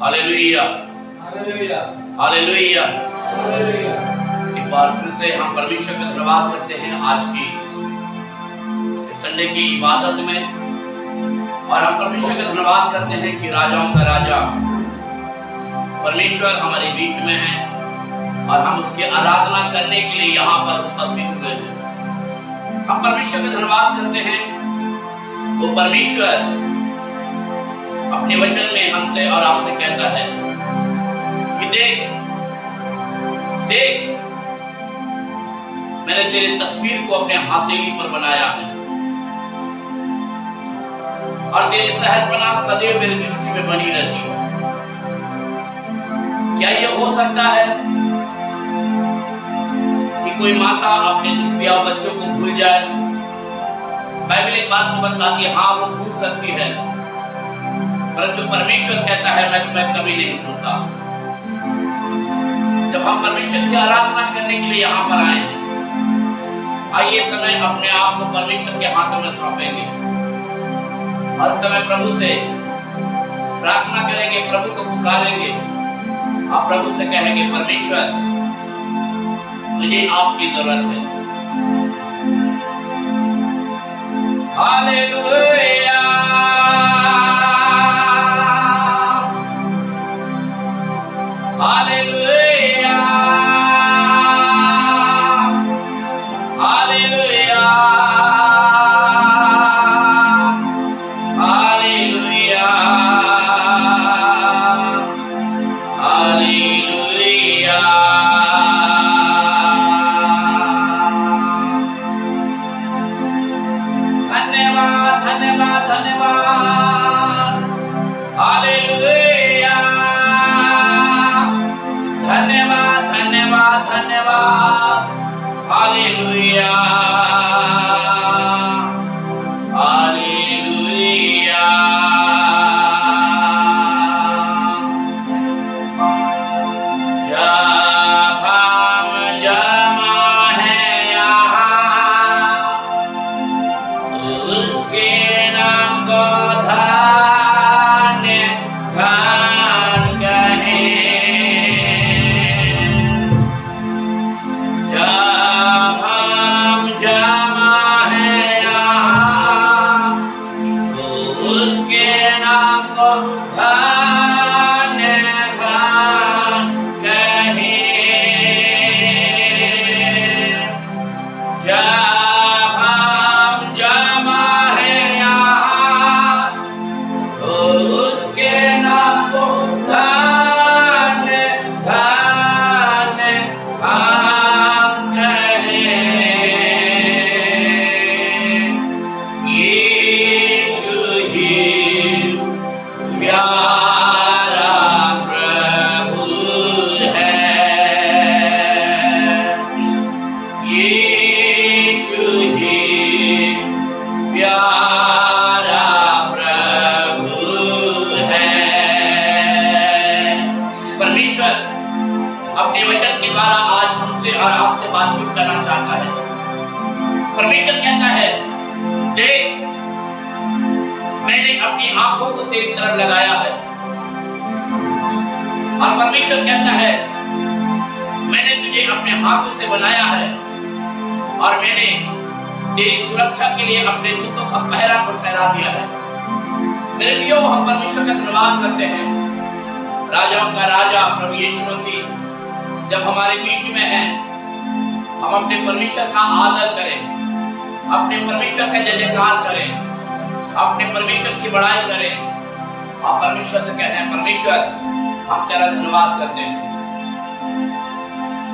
Hallelujah, hallelujah, hallelujah. Hallelujah. एक बार फिर से हम परमेश्वर का धन्यवाद करते हैं आज की संडे की इबादत में, और हम परमेश्वर का धन्यवाद करते हैं कि राजाओं का राजा परमेश्वर हमारे बीच में है और हम उसकी आराधना करने के लिए यहाँ पर उपस्थित हुए हैं। हम परमेश्वर का धन्यवाद करते हैं, वो परमेश्वर अपने वचन में हमसे और आपसे कहता है कि देख देख, मैंने तेरी तस्वीर को अपने हथेली पर बनाया है और तेरी शहरपनाह सदैव मेरी दृष्टि में बनी रहती है। क्या यह हो सकता है कि कोई माता अपने दूध पिया बच्चों को भूल जाए? बाइबल एक बात को बतलाती है, हाँ वो भूल सकती है, परंतु परमेश्वर कहता है मैं तुम्हें कभी नहीं भूलता। जब हम परमेश्वर की आराधना करने के लिए यहाँ पर आए हैं, आइए समय अपने आप को परमेश्वर के हाथों में सौंपेंगे और समय प्रभु से प्रार्थना करेंगे, प्रभु को पुकारेंगे और प्रभु से कहेंगे परमेश्वर मुझे आपकी जरूरत है। Hallelujah, hallelujah, hallelujah, hallelujah, hallelujah. धन्यवाद, धन्यवाद, धन्यवाद। हालेलुया, धन्यवाद, धन्यवाद, धन्यवाद। Hallelujah, hallelujah. जब हम जमा हैं यहाँ, उसके नाम को धन्य धन्य कहें। जब हम जमा हैं यहाँ, तो उसके नाम को धन्य धन्य कहें। जब हम जमा हैं यहाँ, तो उसके नाम को धन्य धन्य हम कहें। यीशु ही प्यारा प्रभु है, यीशु ही प्यारा प्रभु है। परमेश्वर अपने वचन के द्वारा आज हमसे और आपसे बातचीत करना चाहता है। परमेश्वर कहता है देख, मैंने अपनी आंखों को तेरी तरफ लगाया है, और परमेश्वर कहता है मैंने तुझे अपने हाथों से बनाया है और मैंने तेरी सुरक्षा के लिए अपने दूतों का पहरा को ठहरा दिया है। मेरे प्रियो, हम परमेश्वर का धन्यवाद करते हैं। राजाओं का राजा प्रभु यीशु मसीह जब हमारे बीच में है, हम अपने परमेश्वर का आदर करें, अपने परमेश्वर का जय जयकार करें, अपने परमेश्वर की बड़ाई करें और परमेश्वर से कहें परमेश्वर हम तेरा धन्यवाद करते हैं।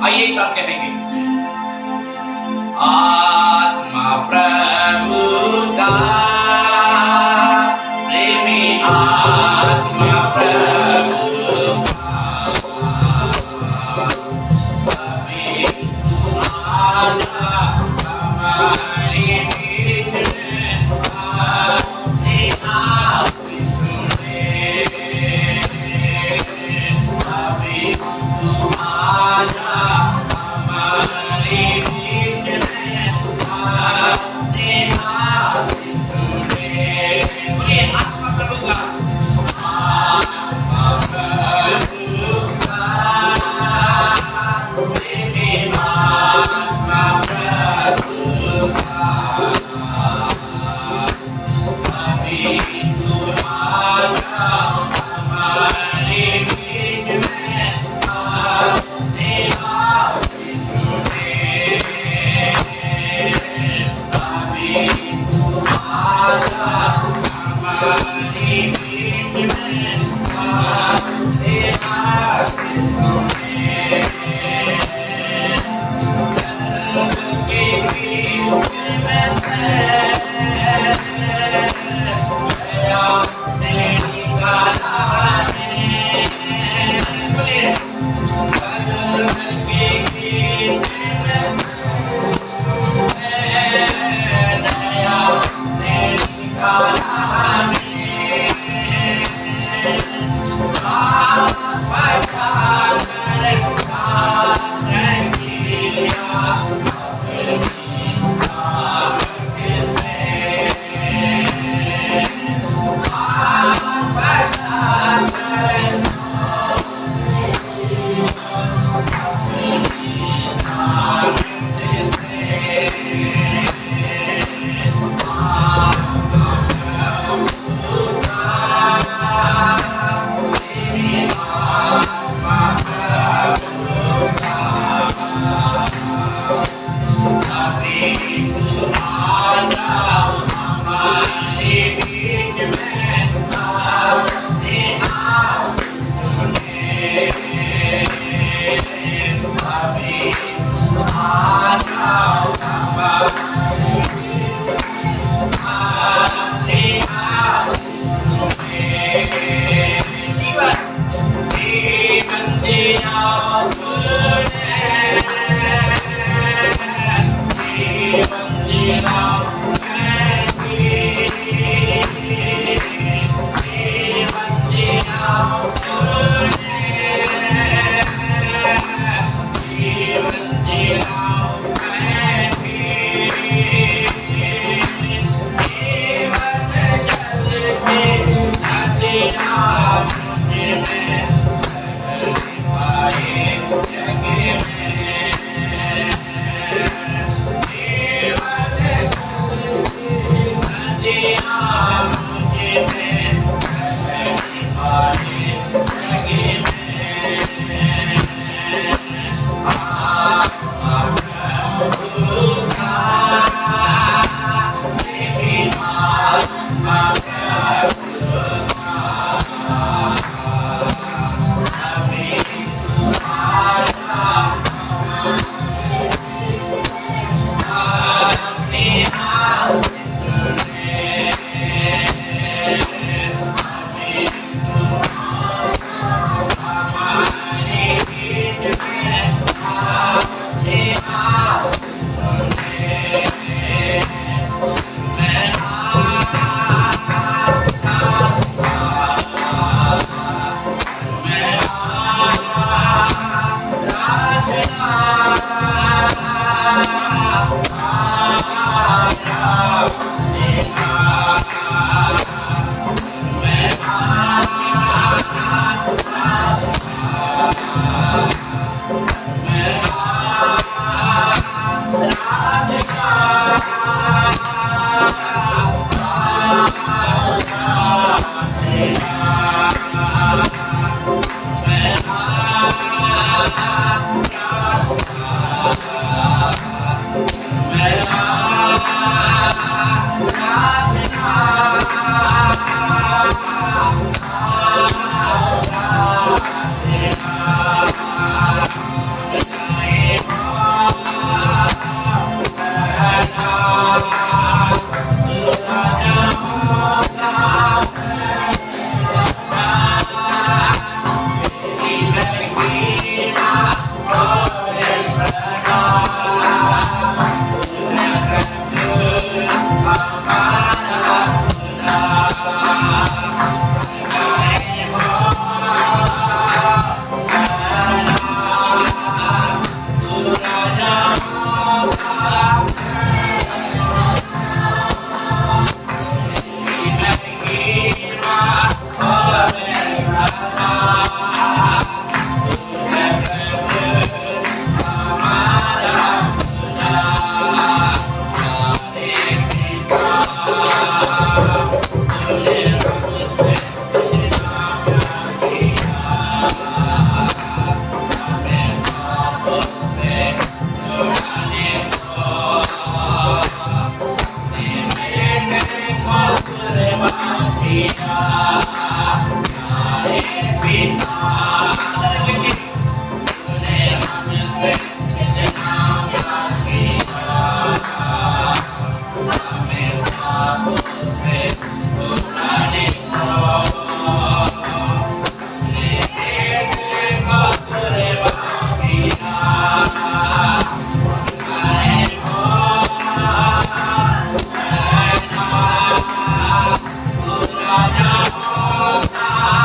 आइए सब कहेंगे, आत्मा प्रभु का प्रेमी, आत्मा प्रभु हमारे बीच में आते आते अभी तुम आजा हमारे बीच में आते आते। ये आत्मा प्रभु का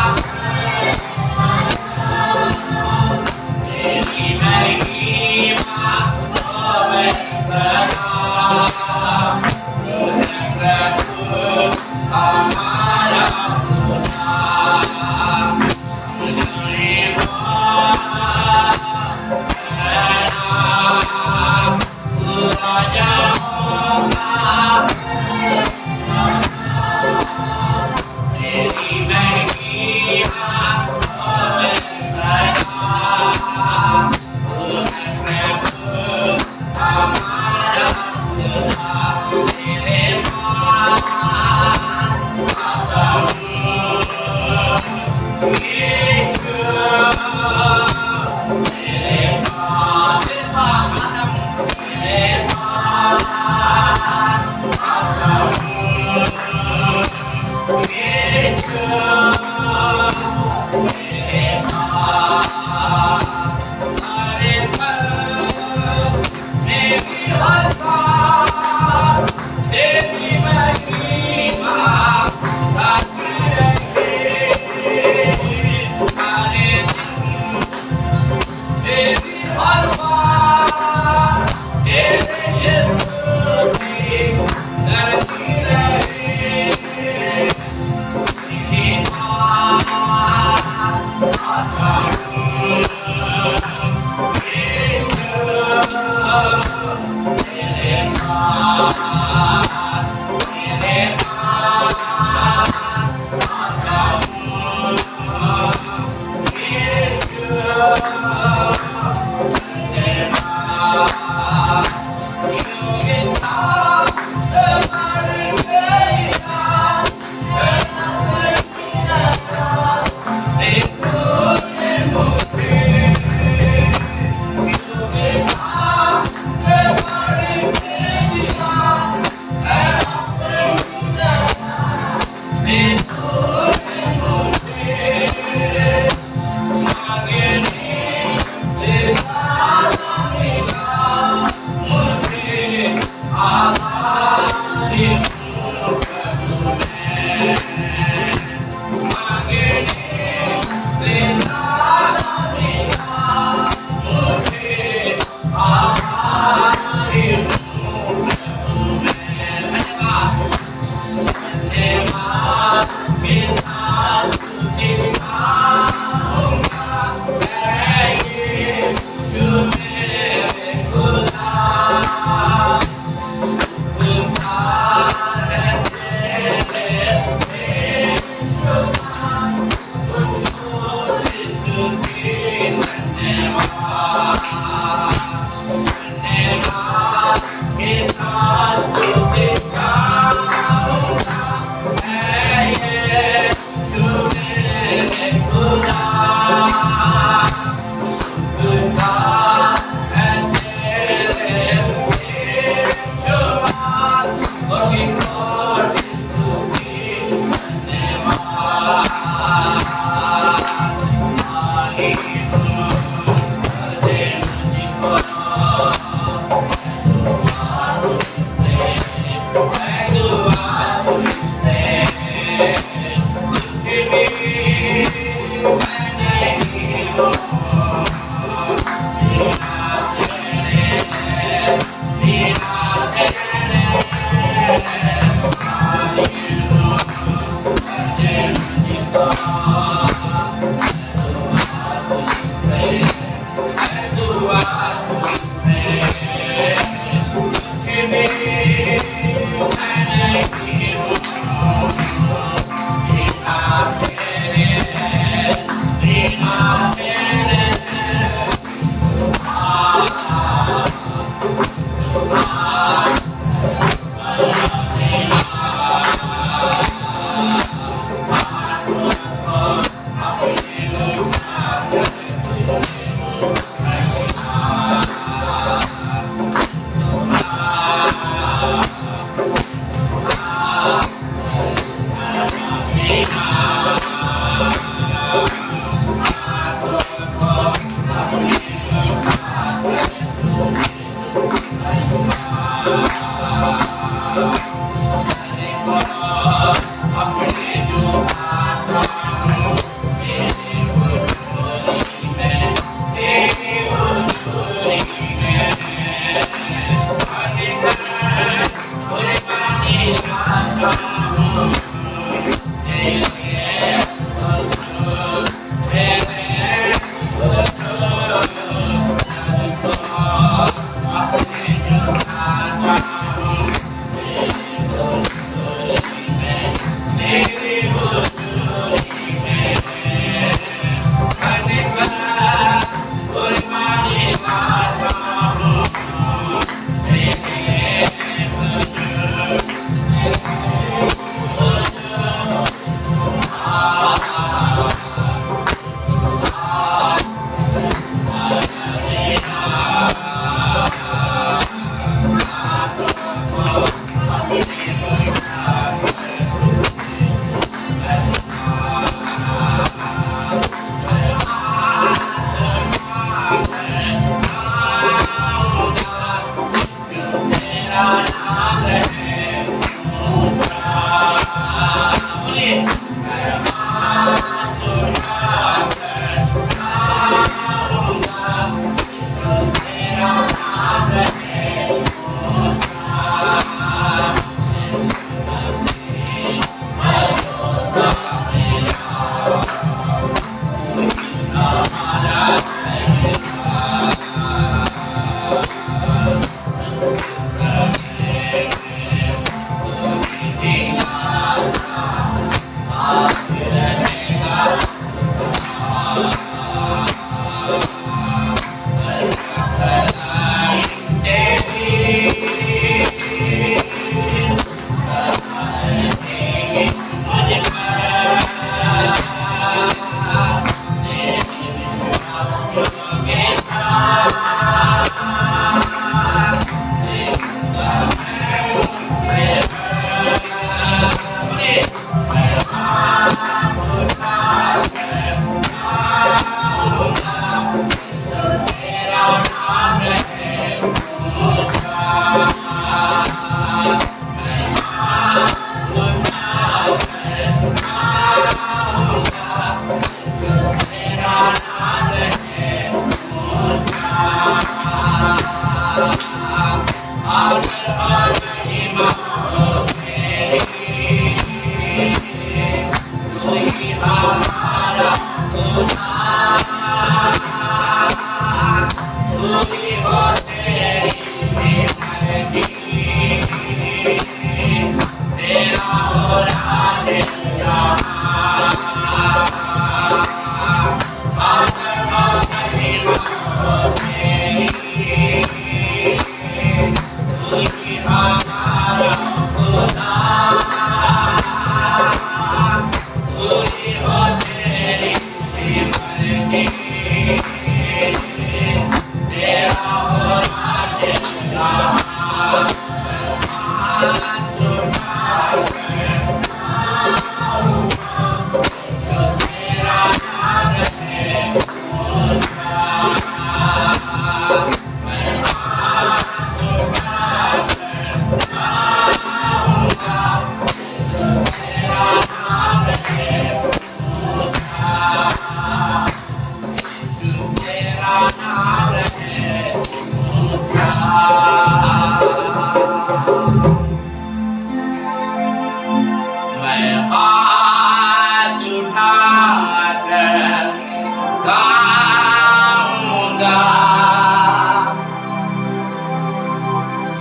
Raja मैं हाथ उठाकर गाऊंगा,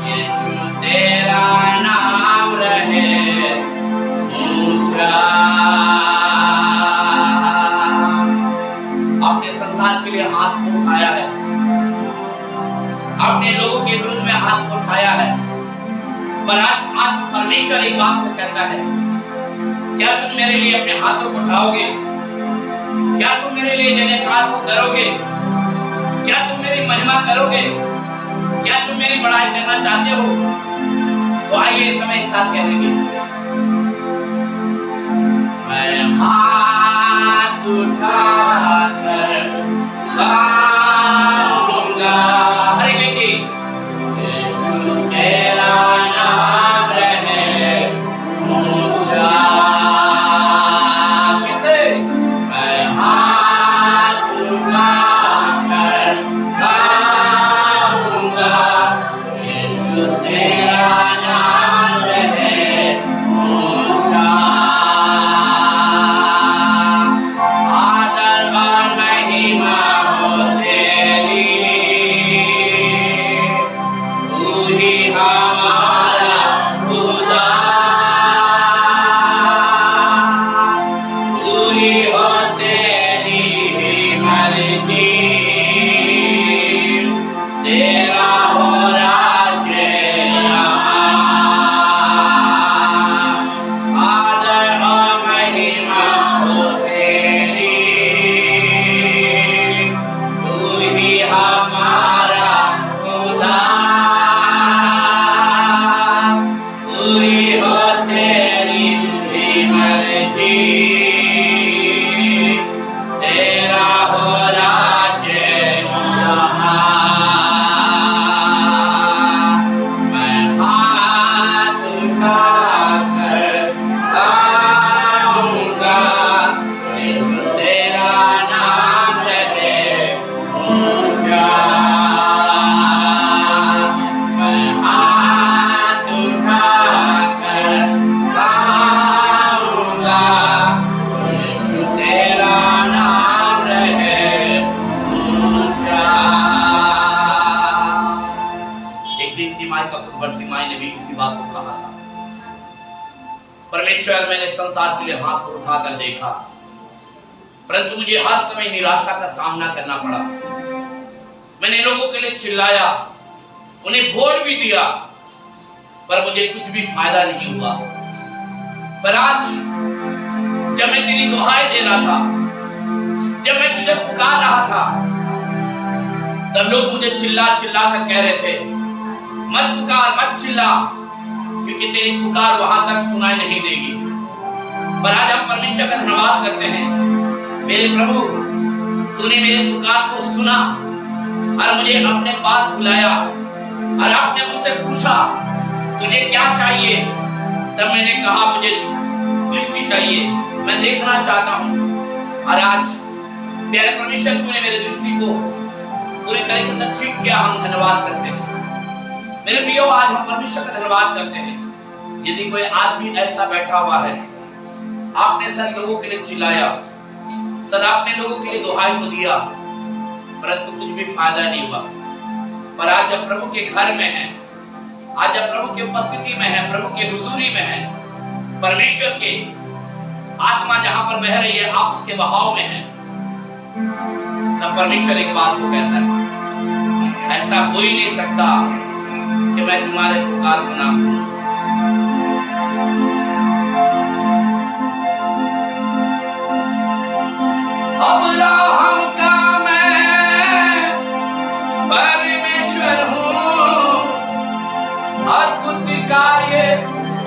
यीशु तेरा नाम रहे ऊंचा। आपने संसार के लिए हाथ को उठाया है, आपने लोगों के विरुद्ध में हाथ को उठाया है, पर आज परमेश्वर एक बात को कहता है, क्या तुम मेरे लिए अपने हाथों को उठाओगे? क्या तुम मेरे लिए जय जयकार को करोगे? क्या तुम मेरी महिमा करोगे? क्या तुम मेरी बड़ाई करना चाहते हो? तो आइए इस समय एक साथ कहेंगे, मैं हाथ उठाकर गाऊंगा। हर एक व्यक्ति, यीशु तेरा नाम रहे ऊंचा। फिर से, मैं हाथ उठाकर गाऊंगा, यीशु तेरा नाम रहे ऊंचा। आदर परमेश्वर, मैंने संसार के लिए हाथ को उठाकर देखा, परंतु मुझे हर समय निराशा का सामना करना पड़ा। मैंने लोगों के लिए चिल्लाया, उन्हें वोट भी दिया, पर मुझे कुछ भी फायदा नहीं हुआ। पर आज जब मैं तेरी दुहाई दे रहा था, जब मैं तुझे पुकार रहा था, तब लोग मुझे चिल्ला चिल्ला कर कह रहे थे, मत पुकार, मत चिल्ला, क्योंकि तेरी पुकार वहां तक सुनाई नहीं देगी। पर आज हम परमेश्वर का धन्यवाद करते हैं, मेरे प्रभु, तूने मेरे पुकार को सुना और मुझे अपने पास बुलाया और आपने मुझसे पूछा तुझे क्या चाहिए। तब मैंने कहा मुझे दृष्टि चाहिए, मैं देखना चाहता हूं। और आज मेरे परमेश्वर, तूने मेरे दृष्टि को पूरी तरीके से ठीक किया। हम धन्यवाद करते हैं मेरे प्रियो, आज हम परमेश्वर का धन्यवाद करते हैं। यदि कोई आदमी ऐसा बैठा हुआ है, आपने सद लोगों के लिए चिल्लाया, सदा आपने लोगों के लिए दुहाई को दिया, परंतु कुछ भी फायदा नहीं हुआ। पर आज जब प्रभु के घर में है, आज जब प्रभु की उपस्थिति में है, प्रभु की हुजूरी में है, परमेश्वर के आत्मा जहां पर बह रही है, आप उसके बहाव में हैं, तब परमेश्वर एक बात को कहता है, ऐसा हो ही नहीं सकता कि मैं तुम्हारे पुकार को ना सुनूं। अब्राहम का मैं परमेश्वर हूँ, अद्भुत कार्य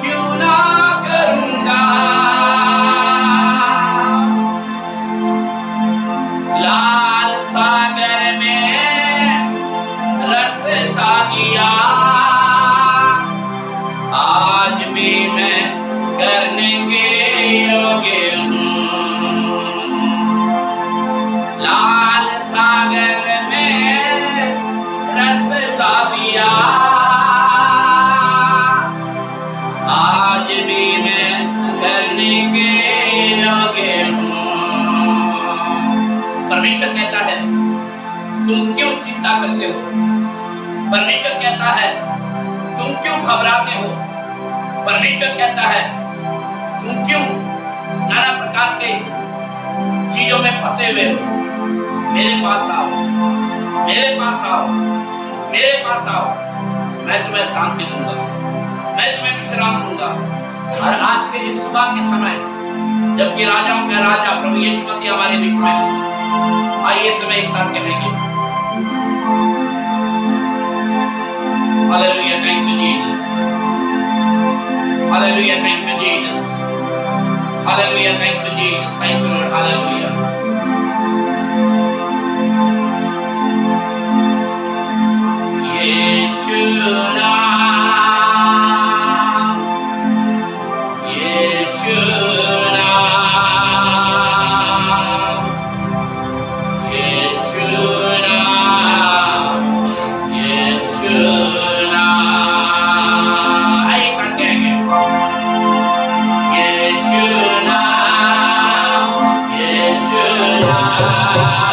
क्यों ना करूंगा। लाल सागर में रास्ता दिया, आज भी मैं करने के योग्य हूँ। लाल सागर में रास्ता दिया, आज भी मैं करने के योग्य हूँ। परमेश्वर कहता है, तुम क्यों चिंता करते हो। परमेश्वर कहता है, तुम क्यों घबराते हो। परमेश्वर कहता है, तुम क्यों नाना प्रकार के चीजों में फंसे हुए हो। मेरे पास आओ, मेरे पास आओ, मेरे पास आओ, मैं तुम्हें शांति दूंगा, मैं तुम्हें विश्राम दूंगा। और आज के इस सुबह के समय, जबकि राजाओं का राजा प्रभु यीशु मसीह हमारे बीच में है, आइए समय एक साथ कहेंगे, hallelujah, thank you Jesus, hallelujah, thank you Jesus, hallelujah, thank you Jesus, thank you Lord, hallelujah. यीशु नाम, यीशु नाम, यीशु नाम, यीशु नाम। आइए साथ कहेंगे, यीशु नाम, यीशु नाम, यीशु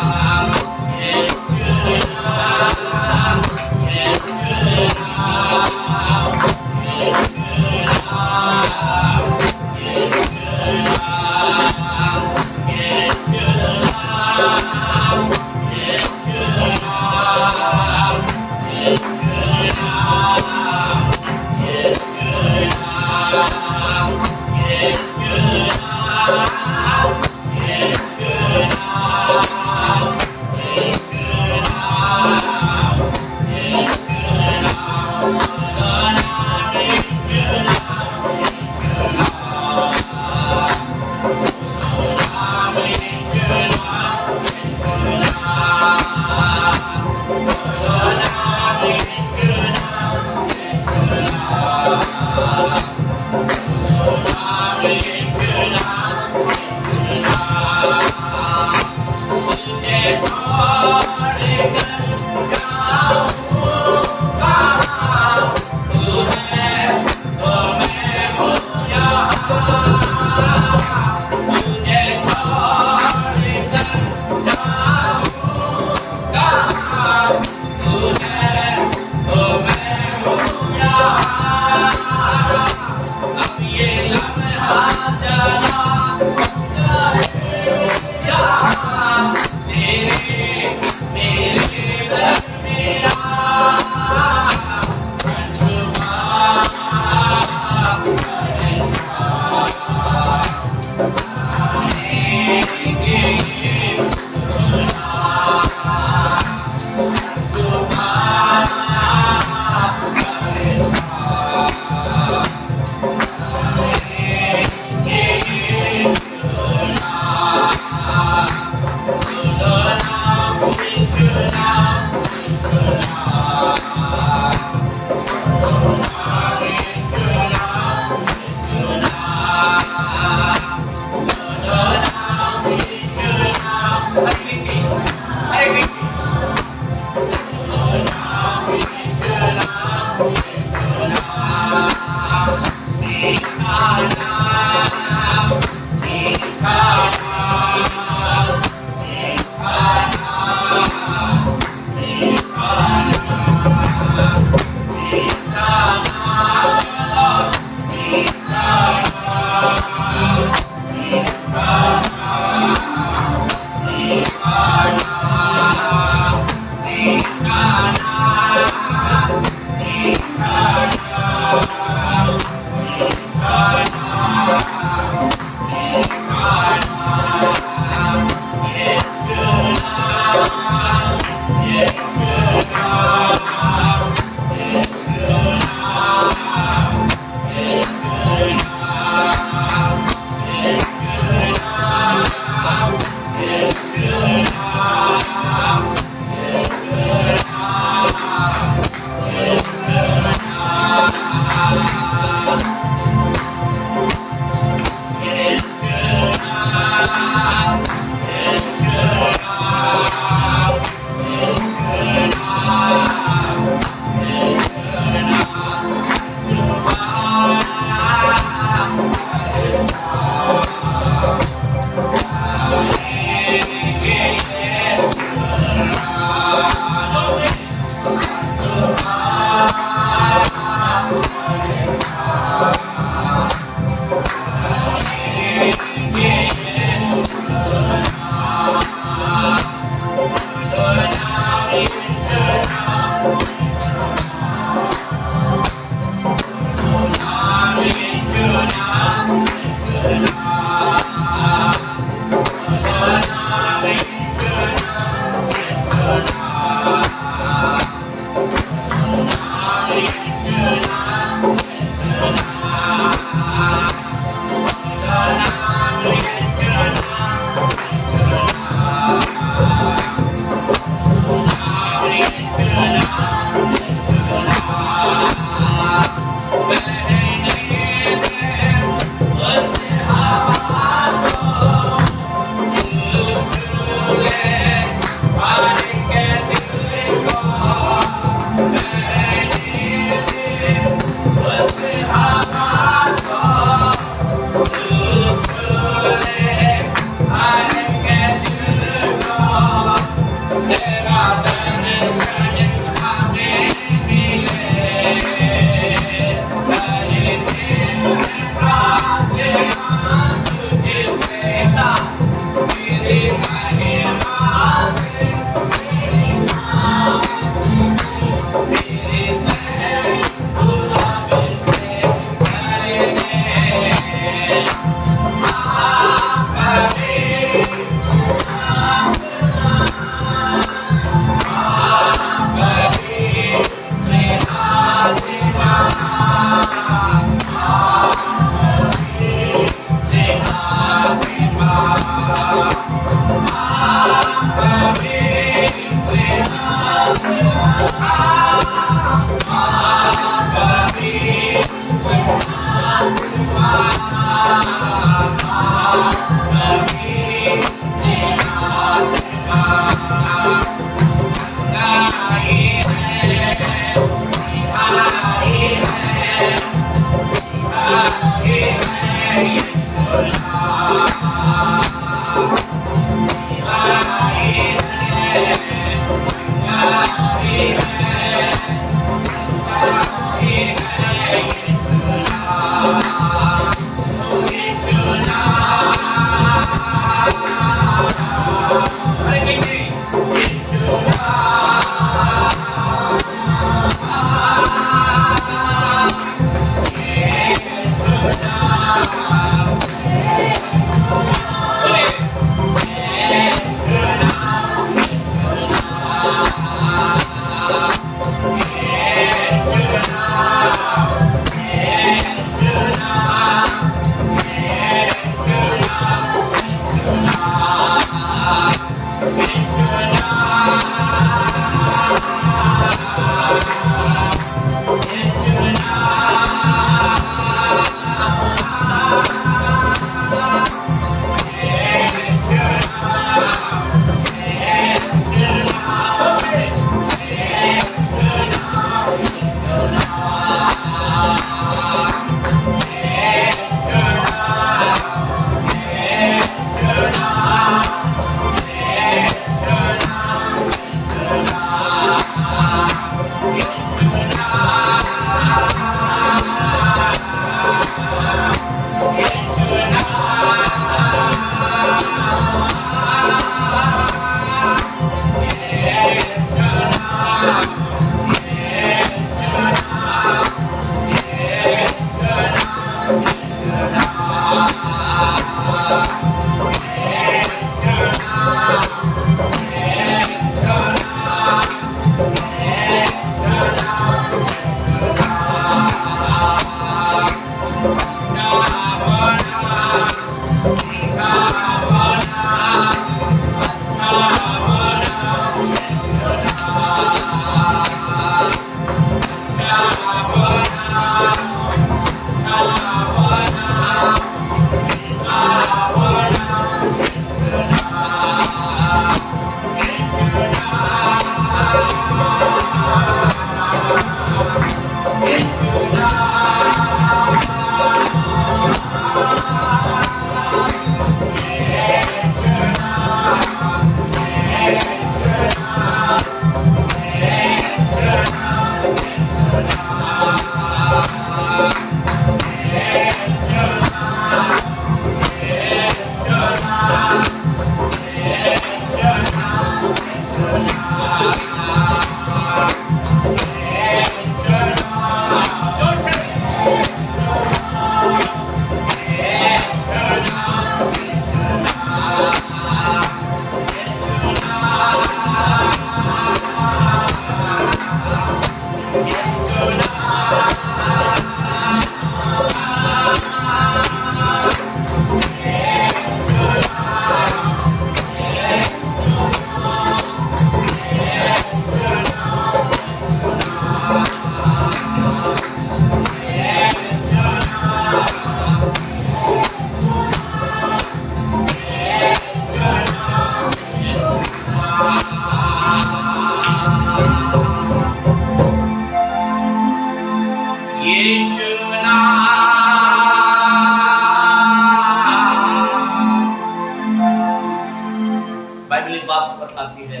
बाइबल एक बात बताती है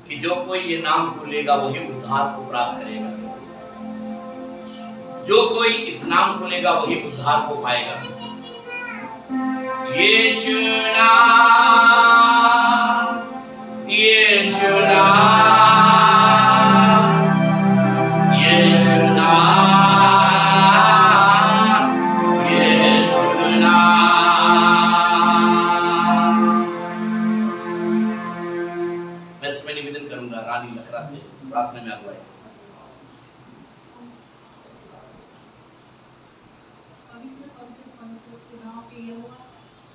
कि जो कोई ये नाम भूलेगा वही उद्धार को प्राप्त करेगा। जो कोई इस नाम को लेगा वही उद्धार को पाएगा। यीशु नाम, यीशु नाम, यीशु नाम, यीशु नाम। मैं इसमें निवेदन करूंगा रानी लखरा से प्रार्थना में अगुवाई।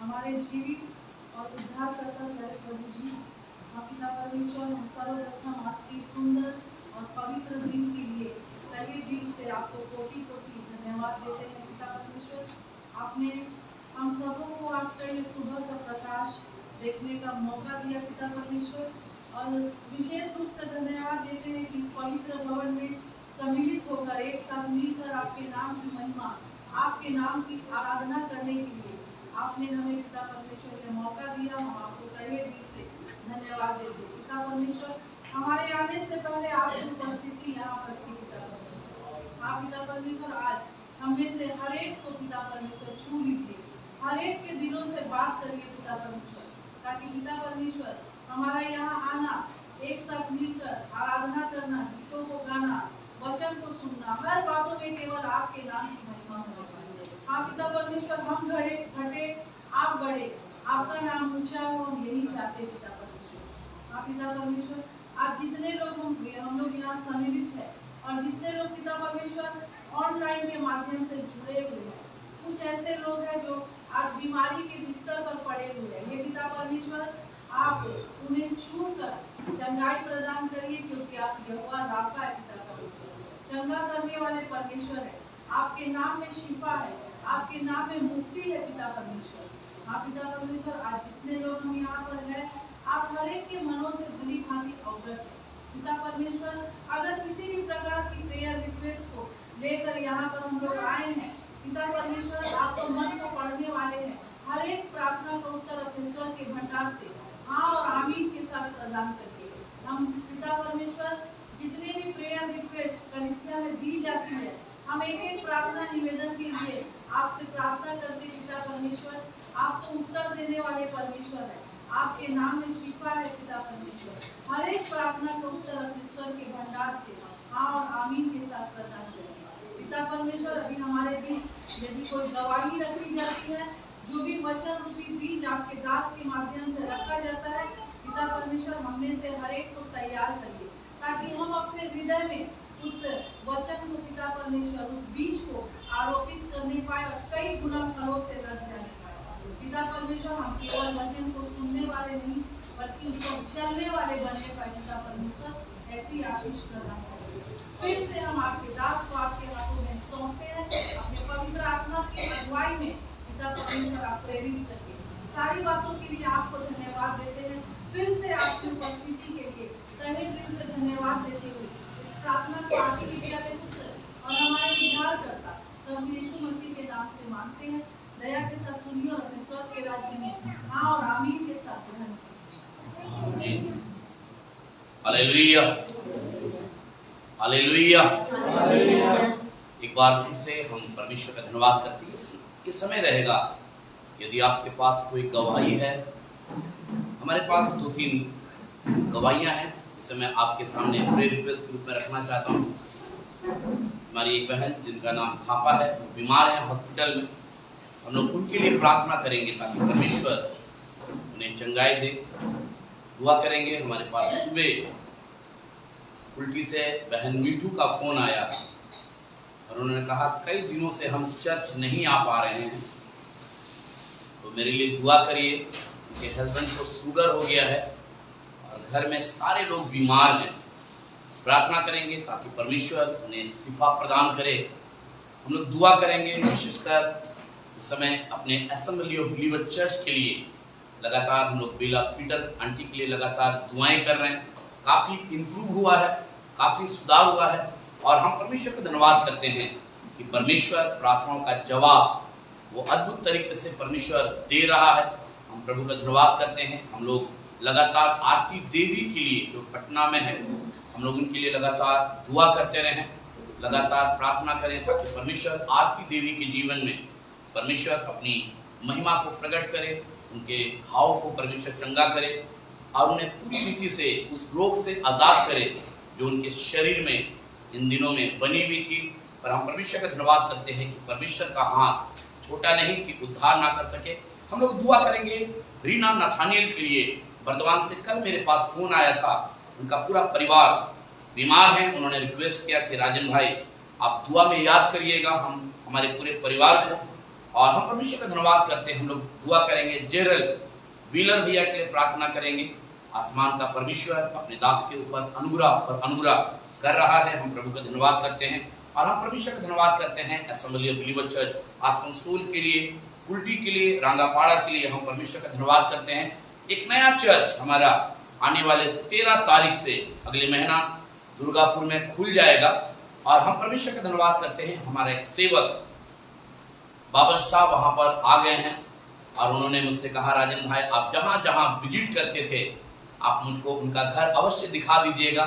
हमारे जीवित और उद्धार करता प्यारे प्रभु जी, पिता परमेश्वर, हम सर्वप्रथम आज की सुंदर और पवित्र दिन के लिए तहे दिल से आपको कोटि कोटि धन्यवाद देते हैं। पिता परमेश्वर, आपने हम सबों को आज का ये सुबह का प्रकाश देखने का मौका दिया पिता परमेश्वर, और विशेष रूप से धन्यवाद देते हैं कि इस पवित्र भवन में सम्मिलित होकर एक साथ मिलकर आपके नाम की महिमा, आपके नाम की आराधना करने के लिए आपने हमें पिता परमेश्वर ने मौका दिया। हम आपको तहे दिल से धन्यवाद देते हैं। पिता परमेश्वर, हमारे आने से पहले आपकी उपस्थिति यहाँ पर थी पिता परमेश्वर। आप पिता परमेश्वर आज हमें से हर एक को पिता परमेश्वर छू लीजिए, हर एक के दिलों से बात करिए पिता परमेश्वर, ताकि पिता परमेश्वर हमारा यहाँ आना, एक साथ मिलकर आराधना करना, गीतों को गाना, वचन को सुनना, हर बातों में केवल आपके नाम की महिमा होनी। हाँ पिता परमेश्वर, हम घटे आप बड़े, आपका नाम ऊंचा हो, हम यही चाहते पिता परमेश्वर। हाँ पिता परमेश्वर, आज जितने लोग हम लोग यहाँ सम्मिलित है और जितने लोग पिता परमेश्वर ऑनलाइन के माध्यम से जुड़े हुए हैं, कुछ ऐसे लोग हैं जो आज बीमारी के बिस्तर पर पड़े हुए हैं, ये पिता परमेश्वर आप उन्हें छू कर चंगाई प्रदान करिए, क्योंकि आप यहोवा राफा है पिता परमेश्वर, चंगा करने वाले परमेश्वर है। आपके नाम में शिफा है, आपके नाम में मुक्ति है पिता परमेश्वर। हाँ पिता परमेश्वर, आज जितने लोग हम यहाँ पर हैं, आप हर एक के मनों से भली भांति अवगत है पिता परमेश्वर। अगर किसी भी प्रकार की प्रेयर रिक्वेस्ट को लेकर यहाँ पर हम लोग आए हैं पिता परमेश्वर, आप तो मन को पढ़ने वाले हैं, हर एक प्रार्थना का उत्तर अपने स्वर के भंडार से हाँ और आमीन के साथ प्रदान करिए। हम पिता परमेश्वर जितने भी प्रेयर रिक्वेस्ट कलीसिया में दी जाती है, हम एक एक प्रार्थना निवेदन के लिए परमेश्वर, आप तो उत्तर देने वाले परमेश्वर है। आपके नाम में शिफा है पिता परमेश्वर। हर एक प्रार्थना का उत्तर अपने स्वर के भंडार से हाँ और आमीन के साथ प्रदान करें। पिता परमेश्वर, अभी हमारे बीच यदि कोई गवाही रखी जाती है, जो भी वचन रूपी बीज आपके दास के माध्यम से रखा जाता है, पिता परमेश्वर हम में से हर एक को तैयार करिए, ताकि हम अपने हृदय में उस वचन को पिता परमेश्वर, उस बीज को आरोपित करने पाए और कई गुना फलों से लग जाने पाए। पिता परमेश्वर, हम केवल वचन को सुनने वाले नहीं बल्कि उस पर चलने वाले बनने पाए। पिता परमेश्वर, ऐसी आशीष प्रदान करें। फिर से हम आपके दास को आपके हाथों में सौंपते हैं, अपने पवित्र आत्मा की अगुवाई में पिता परमेश्वर आप प्रेरित करके सारी बातों के लिए आपको धन्यवाद देते हैं। फिर से आपकी उपस्थिति के लिए तहे दिल से धन्यवाद देते हुए इस प्रार्थना को आपके प्यारे पुत्र और हमारे उद्धारकर्ता प्रभु यीशु मसीह के नाम से मांगते हैं। दया के साथ सुनिए और अपने स्वर्ग के राज्य में हाँ और आमीन के साथ ग्रहण करें। Hallelujah, hallelujah. एक बार फिर से हम परमेश्वर का धन्यवाद करते हैं। ये समय रहेगा, यदि आपके पास कोई गवाही है, हमारे पास 2-3 गवाहियां हैं, इसे मैं आपके सामने प्रेयर रिक्वेस्ट के रूप में रखना चाहता हूँ। हमारी एक बहन जिनका नाम थापा है, वो बीमार है हॉस्पिटल में। हम लोग उनके लिए प्रार्थना करेंगे ताकि परमेश्वर उन्हें चंगाई दे। दुआ करेंगे। हमारे पास सुबह उल्टी से बहन मीठू का फोन आया और उन्होंने कहा कई दिनों से हम चर्च नहीं आ पा रहे हैं, तो मेरे लिए दुआ करिए। उनके हस्बैंड को शुगर हो गया है और घर में सारे लोग बीमार हैं। प्रार्थना करेंगे ताकि परमेश्वर उन्हें शिफा प्रदान करे। हम लोग दुआ करेंगे। विशेषकर इस समय अपने असेंबली ऑफ बिलीवर चर्च के लिए लगातार हम लोग बेला पीटर आंटी के लिए लगातार दुआएं कर रहे हैं। काफ़ी इम्प्रूव हुआ है, काफ़ी सुधार हुआ है और हम परमेश्वर को धन्यवाद करते हैं कि परमेश्वर प्रार्थनाओं का जवाब वो अद्भुत तरीके से परमेश्वर दे रहा है। हम प्रभु का धन्यवाद करते हैं। हम लोग लगातार आरती देवी के लिए जो पटना में है, हम लोग उनके लिए लगातार दुआ करते रहें, लगातार प्रार्थना करें ताकि परमेश्वर आरती देवी के जीवन में परमेश्वर अपनी महिमा को प्रकट करे, उनके घाव को परमेश्वर चंगा करे और उन्हें पूरी रीति से उस रोग से आज़ाद करे जो उनके शरीर में इन दिनों में बनी हुई थी। पर हम परमेश्वर का धन्यवाद करते हैं कि परमेश्वर का हाथ छोटा नहीं कि उद्धार ना कर सके। हम लोग दुआ करेंगे रीना नथानियल के लिए। बर्दवान से कल मेरे पास फोन आया था, उनका पूरा परिवार बीमार है। उन्होंने रिक्वेस्ट किया कि राजन भाई आप दुआ में याद करिएगा हमारे पूरे परिवार को, और हम परमेश्वर का धन्यवाद करते हैं। हम लोग दुआ करेंगे जेरल व्हीलर भैया के लिए प्रार्थना करेंगे। आसमान का परमेश्वर अपने दास के ऊपर अनुग्रह पर अनुग्रह कर रहा है। हम प्रभु का धन्यवाद करते हैं और हम परमेश्वर का धन्यवाद करते हैं assembly of believer church Asansol के लिए, कुल्टी के लिए, रांगापाड़ा के लिए हम परमेश्वर का धन्यवाद करते हैं। एक नया चर्च हमारा आने वाले 13 तारीख से अगले महीना दुर्गापुर में खुल जाएगा और हम परमेश्वर का धन्यवाद करते हैं। हमारा एक सेवक बाबन साहब वहाँ पर आ गए हैं और उन्होंने मुझसे कहा राजन भाई आप जहाँ जहाँ विजिट करते थे आप मुझको उनका घर अवश्य दिखा दीजिएगा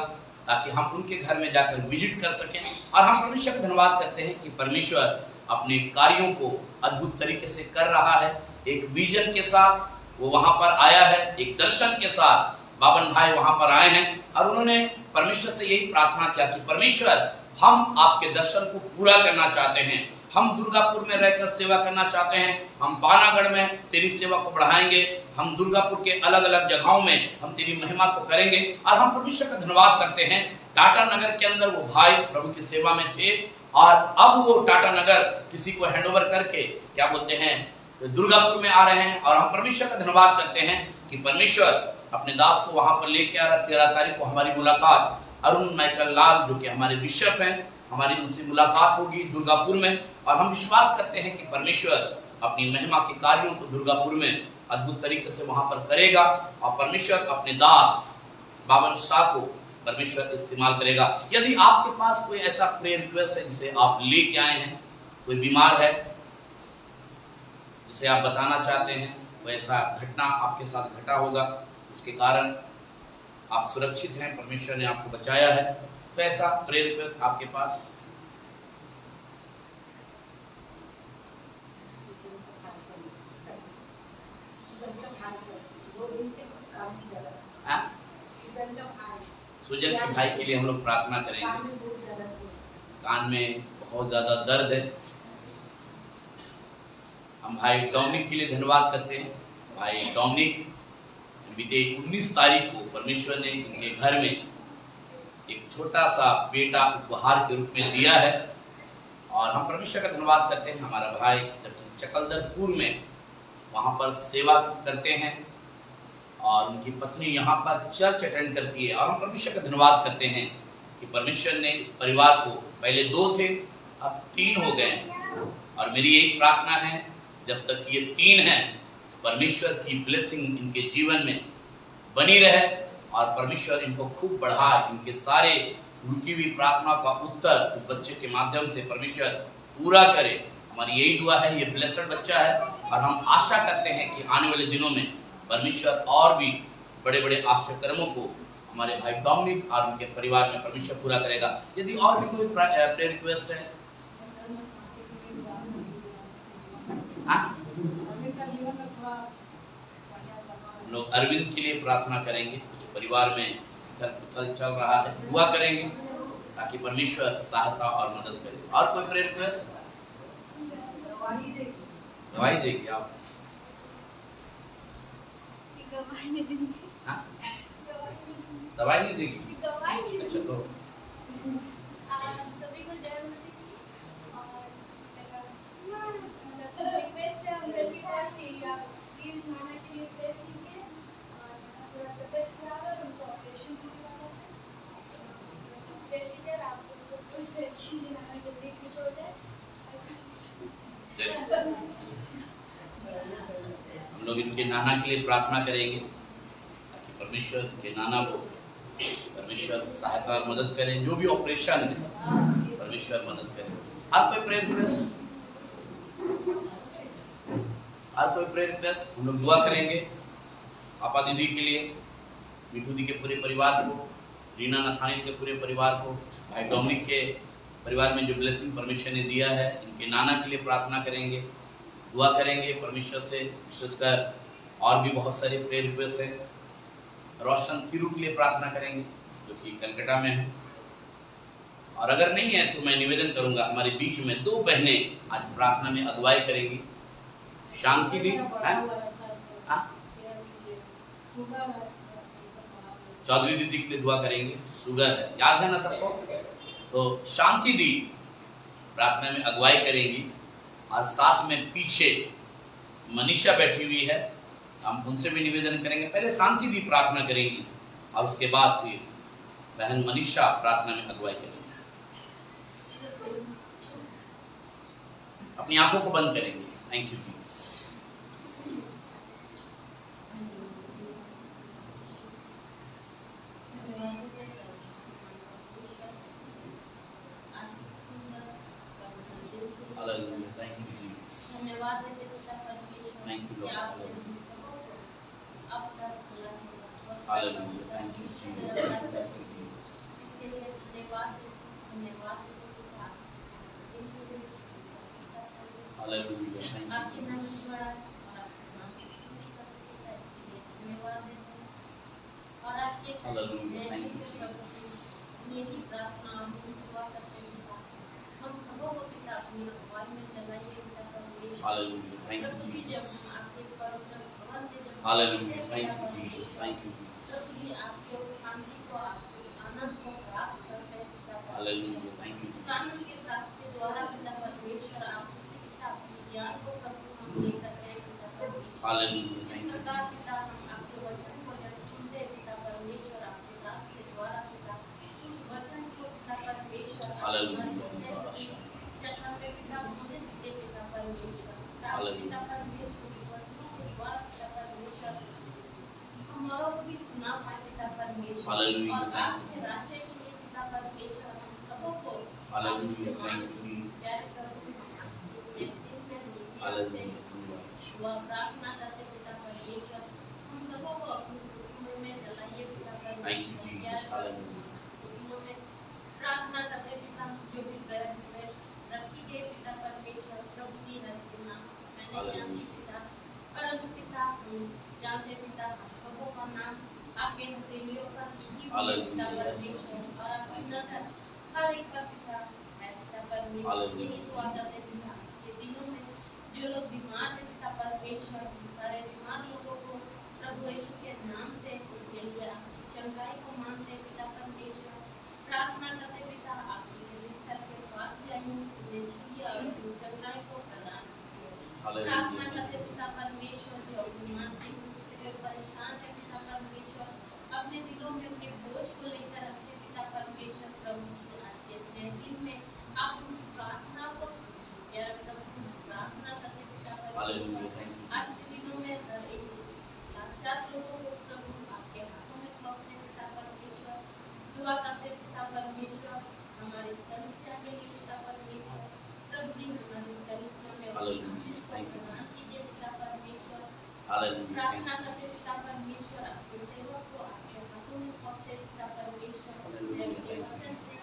ताकि हम उनके घर में जाकर विजिट कर सकें। और हम परमेश्वर का धन्यवाद करते हैं कि परमेश्वर अपने कार्यों को अद्भुत तरीके से कर रहा है। एक विजन के साथ वो वहाँ पर आया है, एक दर्शन के साथ बाबन भाई वहाँ पर आए हैं और उन्होंने परमेश्वर से यही प्रार्थना किया कि परमेश्वर हम आपके दर्शन को पूरा करना चाहते हैं, हम दुर्गापुर में रहकर सेवा करना चाहते हैं, हम बानागढ़ में तेरी सेवा को बढ़ाएंगे, हम दुर्गापुर के अलग अलग जगहों में हम तेरी महिमा को करेंगे। और हम परमेश्वर का धन्यवाद करते हैं टाटा नगर के अंदर वो भाई प्रभु की सेवा में थे और अब वो टाटा नगर किसी को हैंडओवर करके क्या बोलते हैं दुर्गापुर में आ रहे हैं। और हम परमेश्वर का धन्यवाद करते हैं कि परमेश्वर अपने दास को वहां पर लेके आ रहा। 13 तारीख को हमारी मुलाकात अरुण माइकल लाल जो कि हमारे बिशप हैं, हमारी उनसे मुलाकात होगी दुर्गापुर में और हम विश्वास करते हैं कि परमेश्वर अपनी महिमा के कार्यों को दुर्गापुर में अद्भुत तरीके से वहां पर करेगा और परमेश्वर अपने दास बाबन शाह को परमेश्वर इस्तेमाल करेगा। यदि आपके पास कोई ऐसा प्रेयर रिक्वेस्ट है जिसे आप लेके आए हैं, कोई बीमार है जिसे आप बताना चाहते हैं, कोई ऐसा घटना आपके साथ घटा होगा जिसके कारण आप सुरक्षित हैं, परमेश्वर ने आपको बचाया है, तो ऐसा प्रेयर रिक्वेस्ट आपके पास हाँ? सुजन के भाई के लिए हम लोग प्रार्थना करेंगे। कान में बहुत ज़्यादा दर्द है। हम भाई डोमिनिक के लिए धन्यवाद करते हैं। भाई डोमिनिक बीते 19 तारीख को परमेश्वर ने इनके घर में एक छोटा सा बेटा उपहार के रूप में दिया है और हम परमेश्वर का धन्यवाद करते हैं। हमारा भाई जब चकलदरपुर में वहाँ पर सेवा करते हैं और उनकी पत्नी यहाँ पर चर्च अटेंड करती है और हम परमेश्वर का धन्यवाद करते हैं कि परमेश्वर ने इस परिवार को, पहले 2 थे अब 3 हो गए हैं और मेरी यही प्रार्थना है जब तक ये 3 हैं परमेश्वर की ब्लेसिंग इनके जीवन में बनी रहे और परमेश्वर इनको खूब बढ़ाए। इनके सारे रुकी हुई प्रार्थना का उत्तर इस बच्चे के माध्यम से परमेश्वर पूरा करे। हमारी यही दुआ है। ये ब्लेसड बच्चा है और हम आशा करते हैं कि आने वाले दिनों में परमेश्वर और भी बड़े बड़े आश्चर्य कर्मों को हमारे भाई डोमिनिक और उनके परिवार में परमेश्वर पूरा करेगा। यदि और भी कोई प्रेयर रिक्वेस्ट है, लोग अरविंद के लिए प्रार्थना करेंगे। कुछ परिवार में उथल चल रहा है, दुआ करेंगे ताकि परमेश्वर सहायता और मदद करे। और कोई प्रेयर रिक्वेस्ट? गवाही देगी आप? हाँ? दवाई नहीं देगी? अच्छा तो सभी को जय मसीह की और रिक्वेस्ट है हम जल्दी पास कीजिए। प्लीज नाना के लिए प्रेयर कीजिए और थोड़ा तबियत खराब है, उनको ऑपरेशन करना है। टीचर आप सब कुछ प्रेयर कीजिए, नाना जल्दी ठीक हो जाए। हम लोग इनके नाना के लिए प्रार्थना करेंगे ताकि परमेश्वर के नाना को परमेश्वर सहायता और मदद करें। जो भी ऑपरेशन है परमेश्वर मदद करें। और कोई प्रेयर रिक्वेस्ट? और कोई प्रेयर रिक्वेस्ट? हम लोग दुआ करेंगे पापा दीदी के लिए, मिठू दी के पूरे परिवार को, रीना नथानिल के पूरे परिवार को, भाई डोमिनिक के परिवार में जो ब्लेसिंग परमेश्वर ने दिया है, इनके नाना के लिए प्रार्थना करेंगे, दुआ करेंगे परमेश्वर से। विशेषकर और भी बहुत सारे प्रेयर रिक्वेस्ट हैं। रोशन तिरु के लिए प्रार्थना करेंगे जो कि कलकत्ता में है। और अगर नहीं है तो मैं निवेदन करूंगा, हमारे बीच में 2 बहनें आज प्रार्थना में अगुवाई करेंगी। शांति दी है, चौधरी दीदी के लिए दुआ करेंगे, शुगर है, याद है ना सबको? तो शांति दी प्रार्थना में अगुवाई करेंगी और साथ में पीछे मनीषा बैठी हुई है, हम उनसे भी निवेदन करेंगे। पहले शांति दी प्रार्थना करेंगी और उसके बाद फिर बहन मनीषा प्रार्थना में अगुवाई करेंगे। अपनी आंखों को बंद करेंगे। Thank you Jesus. Hallelujah, thank you Jesus. धन्यवाद देते पिता परमेश्वर। Thank you Lord. Hallelujah, thank you Jesus. इसके लिए धन्यवाद देते पिता। हालेलुया, थैंक आपके यू नाम जीसस। की बड़ाई और आपके नाम की स्तुति करते पिता, इसके लिए धन्यवाद देते हैं। और आज के हालेलुया, थैंक यू जीसस। मेरी प्रार्थना मेरी दुआ करते पिता, हम सबों को पिता अपनी आवाज में चलाइए पिता परमेश्वर। हालेलुया, थैंक यू प्रभु जी, जब जीसस। हम आपके इस पवित्र भवन में जब हालेलुया, आते हैं थैंक यू पिता जीसस। परमेश्वर, थैंक यू जीसस। प्रभु जी आपके उस शांति को, आपके उस आनंद को प्राप्त करते हैं पिता परमेश्वर। हालेलुया, थैंक यू उस आनंद जीसस। के प्राप्ति के द्वारा पिता परमेश्वर आपकी शिक्षा, आपकी ज्ञान को प्रभु हम लेकर जाए पिता परमेश्वर। हालेलुया, जिस थैंक यू प्रकार जीसस। पिता हम आपके वचन को जब सुनते हैं पिता परमेश्वर, आपके दास के द्वारा पिता उस वचन को पिता परमेश्वर हालेलुया, स्टेशन पे पिता मुझे दीजिए पिता परमेश्वर। हालेलुया। पिता परमेश्वर उस वचनों के द्वारा पिता परमेश्वर हमारों को भी सुना पाए पिता परमेश्वर। हालेलुया, और थैंक यू आपके रास्ते के लिए पिता परमेश्वर हम सबों को हालेलुया, थैंक यू प्यार करो। आज के दिन में हालेलुया, दुआ प्रार्थना करते पिता परमेश्वर, हम सबों को अपनी कुटुंबों में चलाइए पिता थैंक यू परमेश्वर। जीसस। हालेलुया, कुटुंबों में प्रार्थना करते पिता, जो भी प्रेयर रिक्वेस्ट रखी गई पिता परमेश्वर, प्रभु जी हर दिन मैंने जानती पिता, परंतु पिता हम जानते पिता हम सबों का नाम आपके हथेलियों का हालेलुया, पिता यस। परमेश्वर और आपकी नजर हर एक पर पिता है पिता परमेश्वर हालेलुया। यही दुआ करते पिता आज के दिनों में जो लोग बीमार हैं पिता परमेश्वर उन सारे बीमार लोगों को प्रभु यीशु के नाम से उनके लिए आपकी चंगाई को मांगते पिता परमेश्वर प्रार्थना करते पिता आपकी रिलीज करके पास जाइए उन्हें छुइए और उनकी चंगाई को प्रदान कीजिए हालेलुया। प्रार्थना करते पिता परमेश्वर जो अपनी मानसिक रूप से जो परेशान है पिता परमेश्वर अपने दिलों में उनके बोझ को लेकर रखे पिता परमेश्वर प्रभु जी आज के इस नए दिन में आप उनकी प्रार्थना को सुनिए प्यारे प्रभु प्रार्थना करते पिता हालेलुया, परमेश्वर थैंक यू। आज के दिनों में हर एक लाचार लोगों को प्रभु आपके हाथों में सौंपते पिता परमेश्वर दुआ करते पिता परमेश्वर हमारे इस कलीसिया के लिए पिता परमेश्वर प्रभु जी हमारे इस कलीसिया में हालेलुया, आशीष को थैंक यू। प्रदान कीजिए पिता परमेश्वर हालेलुया, प्रार्थना करते पिता परमेश्वर आपके सेवक को आपके हाथों में सौंपते पिता परमेश्वर हालेलुया, उनके थैंक यू। वचन से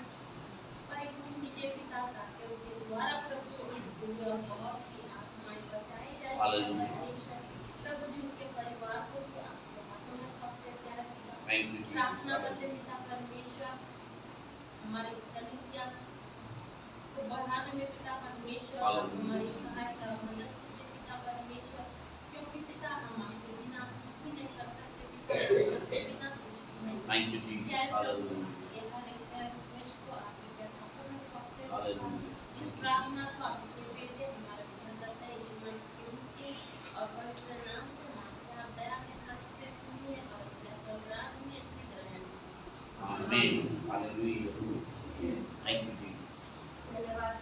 परिपूर्ण कीजिए पिता ताकि उनके द्वारा प्रभु उनकी और बहुत सी आत्माएं बचाई जाए हालेलुया। परमेश्वर प्रभु जी उनके परिवार को भी आपके हाथों में सौंपते प्यारे पिता थैंक यू, जीसस। प्रार्थना करते पिता परमेश्वर हमारे इस कलीसिया को बढ़ाने में पिता परमेश्वर हालेलुया। हमारी सहायता और मदद कीजिए पिता परमेश्वर क्योंकि पिता हम आपके बिना कुछ भी नहीं कर सकते पिता हम आपके बिना कुछ भी नहीं थैंक यू, जीसस। प्यारे प्रभु, हालेलुया। ये हर एक प्यारे रिक्वेस्ट को आपके हाथों में सौंपते हैं। हालेलुया। इस प्रार्थना को आपके बेटे हमारे उद्धारकर्ता यीशु मसीह के उनके और पवित्र नाम से मांगते हैं। आप दया के साथ इसे सुनिए और अपने स्वर्गराज में इसे ग्रहण कीजिए। आमीन। हालेलुया। Thank you, Jesus. धन्यवाद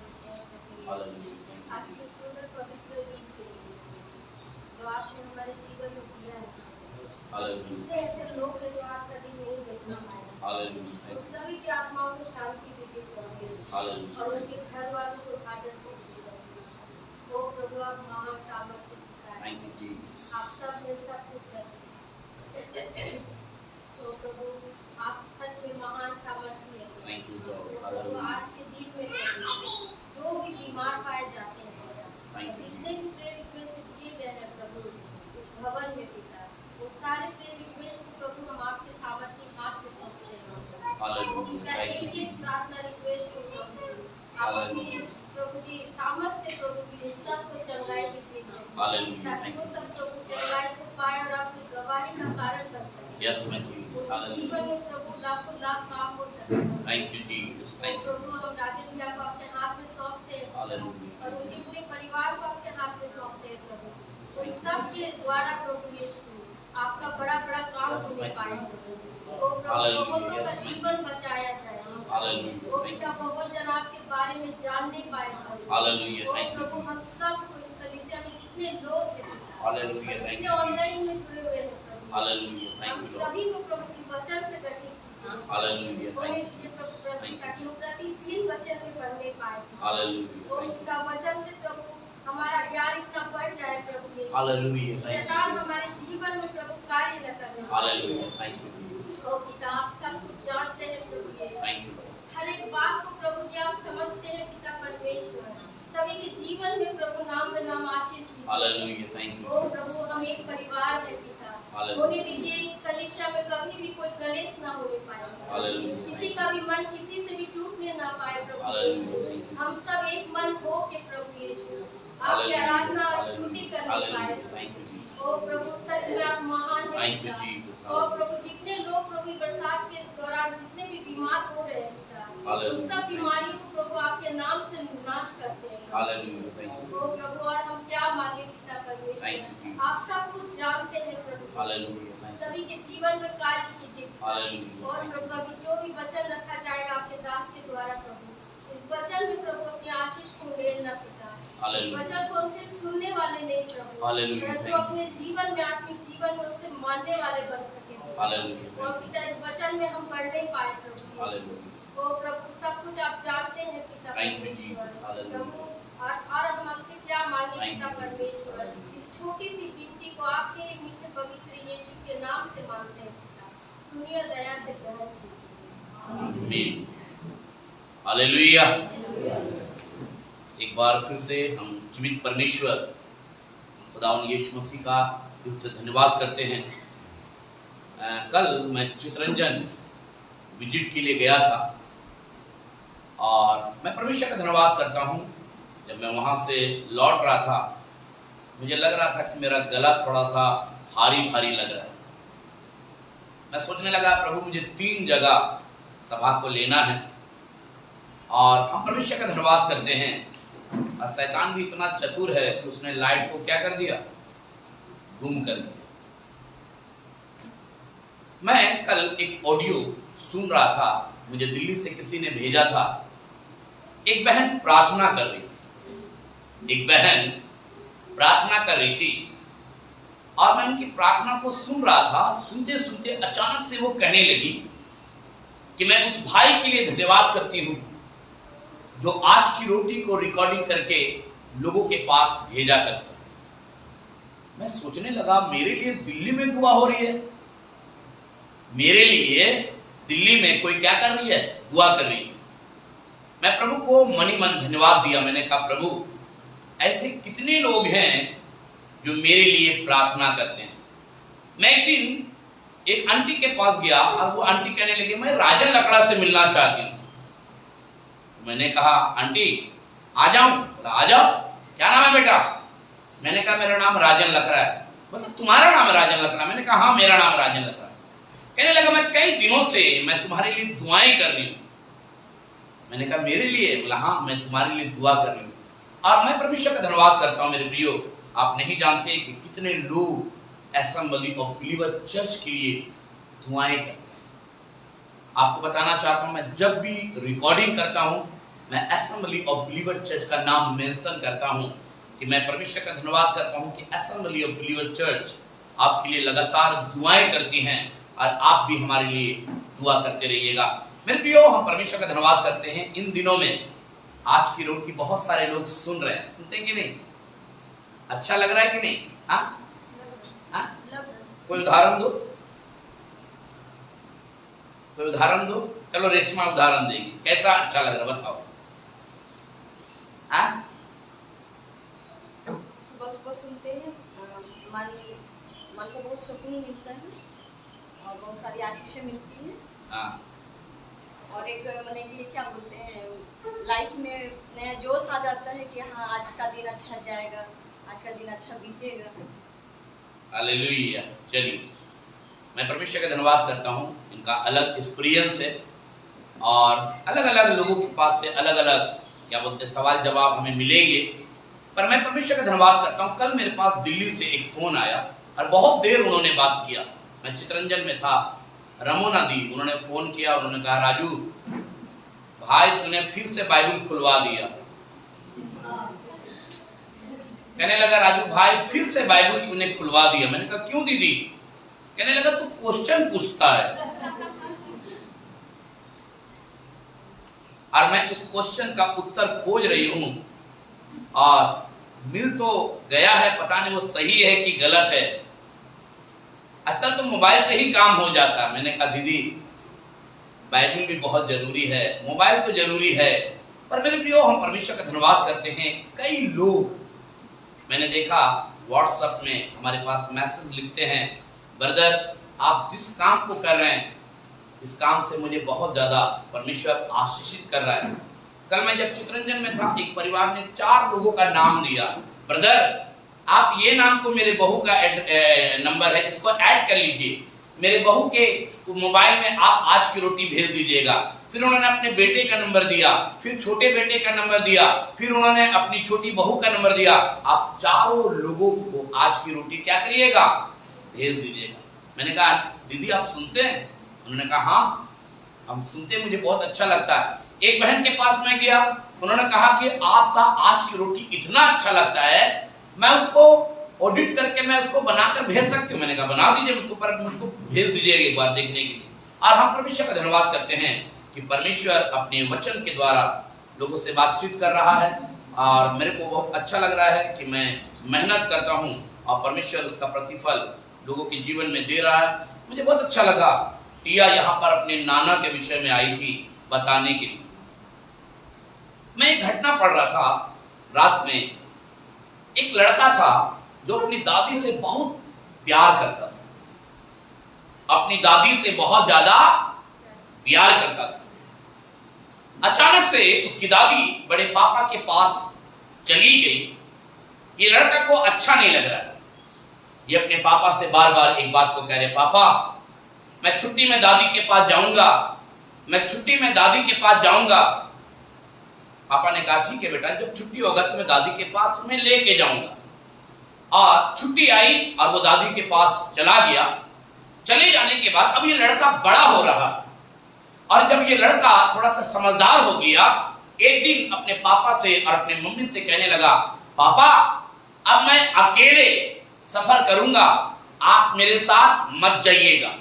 देते हैं प्रभु यीशु। हालेलुया, आज थैंक के सुंदर पवित्र गीत के लिए जो आपने हमारे जीवन में दिया है यू। हालेलुया। जिससे ऐसे लोग हैं जो आज का दिन नहीं देखना पाए हालेलुया, उन थैंक यू। सभी की आत्माओं को शांति दीजिए प्रभु यीशु। हालेलुया। और उनके घर वालों को आदर से दीजिए प्रभु यीशु। ओ प्रभु आप महान सामर्थ्य दिखाएं। Thank you, Jesus. आप सब में सब कुछ है तो प्रभु आप सच में महान सामर्थ्य है thank you, God. Prabhu hallelujah. आज के दिन में प्रभु, जो भी बीमार पाए जाते हैं Thank you. जितने भी प्रेयर रिक्वेस्ट दिए गए हैं प्रभु इस भवन में पिता वो सारे प्रेयर रिक्वेस्ट को प्रभु हम आपके सामर्थ्य हाथ में सौंपते हैं हालेलुया, पिता thank you. एक एक प्रार्थना रिक्वेस्ट को प्रभु आप अपनी प्रभु जी सामर्थ से प्रभु जी सबको चंगाई दीजिए हालेलुया, ताकि thank वो you. सब प्रभु चंगाई को पाए और अपनी गवाही का कारण बन सके Yes, my Jesus. उनके Hallelujah. जीवन में प्रभु लाखों लाख काम हो सके Thank you, Jesus. Thank you. प्रभु हम राजन भैया को अपने हाथ में सौंपते हैं Hallelujah. और उनके पूरे परिवार को अपने हाथ में सौंपते हैं प्रभु उन सब के द्वारा प्रभु यीशु आपका बड़ा बड़ा काम Yes, होने my पाए Jesus. ओ प्रभु Hallelujah. बहुतों का Yes, my जीवन बचाया जाए Hallelujah. ओ Thank पिता you. बहुत जन आपके बारे में जानने पाए प्रभु। Hallelujah. O Thank you. प्रभु हम सबको इस कलीसिया में जितने लोग हैं पिता, Hallelujah. Thank जितने you. ऑनलाइन में जुड़े हुए हैं प्रभु Hallelujah. हम Thank you, Lord. सभी को प्रभु की वचन से गठित कीजिए Hallelujah. होने Thank you. दीजिए प्रभु प्रभु Thank you. ताकि हम प्रतिदिन वचन में पढ़ने पाए Hallelujah. तो Thank you. उनका वचन से प्रभु हमारा ज्ञान इतना बढ़ जाए प्रभु यीशु। Hallelujah. Thank शैतान you. हमारे जीवन में प्रभु कार्य न करने Hallelujah. Thank you, Jesus. ओ पिता आप सब कुछ जानते हैं प्रभु यीशु। Thank you, Lord. हर एक बात को प्रभु जी आप समझते हैं पिता परमेश्वर सभी के जीवन में प्रभु नाम में नाम आशीष दीजिए। Hallelujah. Thank you. ओ प्रभु हम एक परिवार है पिता Hallelujah. होने दीजिए इस कलीसिया में कभी भी कोई कलेश ना होने पाए Hallelujah. किसी का भी मन किसी से भी टूटने ना पाए प्रभु Hallelujah. यीशु। Thank you. हम सब एक मन हो के प्रभु यीशु आपकी Hallelujah. आराधना और स्तुति करने पाए Hallelujah. Thank you, Jesus. ओ प्रभु सच में आप महान हैं Thank you, पिता। Jesus. और प्रभु जितने लोग प्रभु बरसात के दौरान जितने भी बीमार हो रहे हैं पिता Hallelujah. उन सब बीमारियों को प्रभु आपके नाम से नाश करते हैं प्रभु। Hallelujah. Thank you. ओ प्रभु और हम क्या मांगे पिता Thank you, परमेश्वर Jesus. आप सब कुछ जानते हैं प्रभु Hallelujah. Thank you. सभी के जीवन में कार्य कीजिए पिता। Hallelujah. और Thank प्रभु you. अभी जो भी वचन रखा जाएगा आपके दास के द्वारा प्रभु इस वचन में प्रभु अपनी आशीष को लेना पिता इस Hallelujah. वचन को हम सिर्फ सुनने वाले नहीं प्रभु Hallelujah. परंतु Thank you. अपने जीवन में आत्मिक जीवन में उसे मानने वाले बन सके Hallelujah. और Thank you. पिता इस वचन में हम पढ़ नहीं पाए प्रभु यीशु। Hallelujah. ओ प्रभु सब कुछ आप जानते हैं पिता Thank you, परमेश्वर। Jesus. Hallelujah. प्रभु और हम आपसे क्या मांगे Thank पिता you, Jesus. परमेश्वर Hallelujah. इस छोटी सी विनती को आपके मीठे पवित्र यीशु के नाम से मांगते हैं पिता सुनिए और दया से ग्रहण कीजिए Amen. Hallelujah. एक बार फिर से हम जीवित परमेश्वर खुदावंद यीशु मसीह का दिल से धन्यवाद करते हैं। कल मैं चितरंजन विजिट के लिए गया था और मैं परमेश्वर का धन्यवाद करता हूँ। जब मैं वहाँ से लौट रहा था मुझे लग रहा था कि मेरा गला थोड़ा सा भारी भारी लग रहा है। मैं सोचने लगा प्रभु मुझे 3 जगह सभा को लेना है और हम परमेश्वर का धन्यवाद करते हैं। और शैतान भी इतना चतुर है कि उसने लाइट को क्या कर दिया, गुम कर दिया। मैं कल एक ऑडियो सुन रहा था, मुझे दिल्ली से किसी ने भेजा था। एक बहन प्रार्थना कर रही थी, एक बहन प्रार्थना कर रही थी और मैं उनकी प्रार्थना को सुन रहा था। सुनते सुनते अचानक से वो कहने लगी कि मैं उस भाई के लिए धन्यवाद करती हूँ जो आज की रोटी को रिकॉर्डिंग करके लोगों के पास भेजा करता है। मैं सोचने लगा मेरे लिए दिल्ली में दुआ हो रही है, मेरे लिए दिल्ली में कोई क्या कर रही है, दुआ कर रही है। मैं प्रभु को मनी मन धन्यवाद दिया। मैंने कहा प्रभु ऐसे कितने लोग हैं जो मेरे लिए प्रार्थना करते हैं। मैं एक दिन एक आंटी के पास गया और वो आंटी कहने लगी मैं राजन लकड़ा से मिलना चाहती हूँ। मैंने कहा आंटी आ जाऊं? आ जाओ। क्या नाम है बेटा? मैंने कहा मेरा नाम राजन लकड़ा है। मतलब तुम्हारा नाम है राजन लकड़ा? मैंने कहा हाँ मेरा नाम राजन लकड़ा है। कहने लगा मैं कई दिनों से मैं तुम्हारे लिए दुआएं कर रही हूँ। मैंने कहा मेरे लिए? बोला हाँ मैं तुम्हारे लिए दुआ कर रही हूँ। और मैं परमेश्वर का धन्यवाद करता हूँ। मेरे प्रियो आप नहीं जानते कि कितने लोग असेंबली ऑफ बिलीवर चर्च के लिए दुआएं करते हैं। आपको बताना चाहता हूँ मैं जब भी रिकॉर्डिंग करता हूँ मैं असेंबली ऑफ बिलीवर चर्च का नाम मेंशन करता हूँ कि मैं परमेश्वर का धन्यवाद करता हूँ कि असेंबली ऑफ बिलीवर चर्च आपके लिए लगातार दुआएं करती हैं और आप भी हमारे लिए दुआ करते रहिएगा। मेरे प्रियो हम परमेश्वर का धन्यवाद करते हैं। इन दिनों में आज की रोटी बहुत सारे लोग सुन रहे हैं, सुनते हैं कि नहीं? अच्छा लग रहा है कि नहीं? हाँ, कोई उदाहरण दो, कोई उदाहरण दो। चलो रेशमा उदाहरण देगी, कैसा अच्छा लग रहा बताओ। हाँ सुबह सुबह सुनते हैं, मन को बहुत सुकून मिलता है और बहुत सारी आशीषें मिलती हैं। हाँ और एक मैंने कि क्या बोलते हैं लाइफ में नया जोश आ जाता है कि हाँ आज का दिन अच्छा जाएगा, आज का दिन अच्छा बीतेगा। हालेलुया। चलिए मैं परमेश्वर का धन्यवाद करता हूँ। इनका अलग एक्सपीरियंस है और अलग अलग लोगों के पास से अलग अलग क्या बोलते हैं सवाल जवाब हमें मिलेंगे। पर मैं परमेश्वर का धन्यवाद करता हूँ। कल मेरे पास दिल्ली से एक फोन आया और बहुत देर उन्होंने बात किया। मैं चितरंजन में था, रमोना दी उन्होंने फोन किया। उन्होंने कहा राजू भाई तूने फिर से बाइबल खुलवा दिया। कहने लगा राजू भाई फिर से बाइबल तूने खुलवा दिया। मैंने कहा क्यों दीदी? कहने लगा तू क्वेश्चन पूछता है और मैं उस क्वेश्चन का उत्तर खोज रही हूं और मिल तो गया है, पता नहीं वो सही है कि गलत है। आजकल तो मोबाइल से ही काम हो जाता है। मैंने कहा दीदी बाइबल भी बहुत जरूरी है, मोबाइल तो जरूरी है, पर मेरे प्रियो हम परमेश्वर का धन्यवाद करते हैं। कई लोग मैंने देखा व्हाट्सएप में हमारे पास मैसेज लिखते हैं ब्रदर आप जिस काम को कर रहे हैं इस काम से मुझे बहुत ज्यादा परमेश्वर आशीषित कर रहा है। कल मैं जब चितरंजन में था एक परिवार ने 4 लोगों का नाम दिया। ब्रदर आप ये नाम को मेरे बहू का नंबर है इसको ऐड कर लीजिए, मेरे बहू के मोबाइल में आप आज की रोटी भेज दीजिएगा। फिर उन्होंने अपने बेटे का नंबर दिया, फिर छोटे बेटे का नंबर दिया, फिर उन्होंने अपनी छोटी बहू का नंबर दिया। आप 4 लोगों को आज की रोटी क्या करिएगा, भेज दीजिएगा। मैंने कहा दीदी आप सुनते हैं? उन्होंने कहा हाँ हम सुनते, मुझे बहुत अच्छा लगता है। एक बहन के पास मैं गया, उन्होंने कहा कि आपका आज की रोटी इतना अच्छा लगता है मैं उसको ऑडिट करके मैं उसको बनाकर भेज सकती हूँ। मैंने कहा बना दीजिए मुझको, पर मुझको भेज दीजिएगा एक बार देखने के लिए। और हम परमेश्वर का धन्यवाद करते हैं कि परमेश्वर अपने वचन के द्वारा लोगों से बातचीत कर रहा है और मेरे को बहुत अच्छा लग रहा है कि मैं मेहनत करता हूँ और परमेश्वर उसका प्रतिफल लोगों के जीवन में दे रहा है। मुझे बहुत अच्छा लगा। टिया यहाँ पर अपने नाना के विषय में आई थी बताने के लिए। मैं एक घटना पढ़ रहा था रात में। एक लड़का था जो अपनी दादी से बहुत प्यार करता था, अपनी दादी से बहुत ज्यादा प्यार करता था। अचानक से उसकी दादी बड़े पापा के पास चली गई। ये लड़का को अच्छा नहीं लग रहा है। ये अपने पापा से बार बार एक बात को कह रहे, पापा मैं छुट्टी में दादी के पास जाऊंगा, मैं छुट्टी में दादी के पास जाऊंगा। पापा ने कहा ठीक है बेटा, जब छुट्टी होगा तो मैं दादी के पास मैं लेके जाऊंगा। और छुट्टी आई और वो दादी के पास चला गया। चले जाने के बाद अब ये लड़का बड़ा हो रहा है, और जब ये लड़का थोड़ा सा समझदार हो गया, एक दिन अपने पापा से और अपने मम्मी से कहने लगा, पापा अब मैं अकेले सफर करूंगा, आप मेरे साथ मत जाइएगा,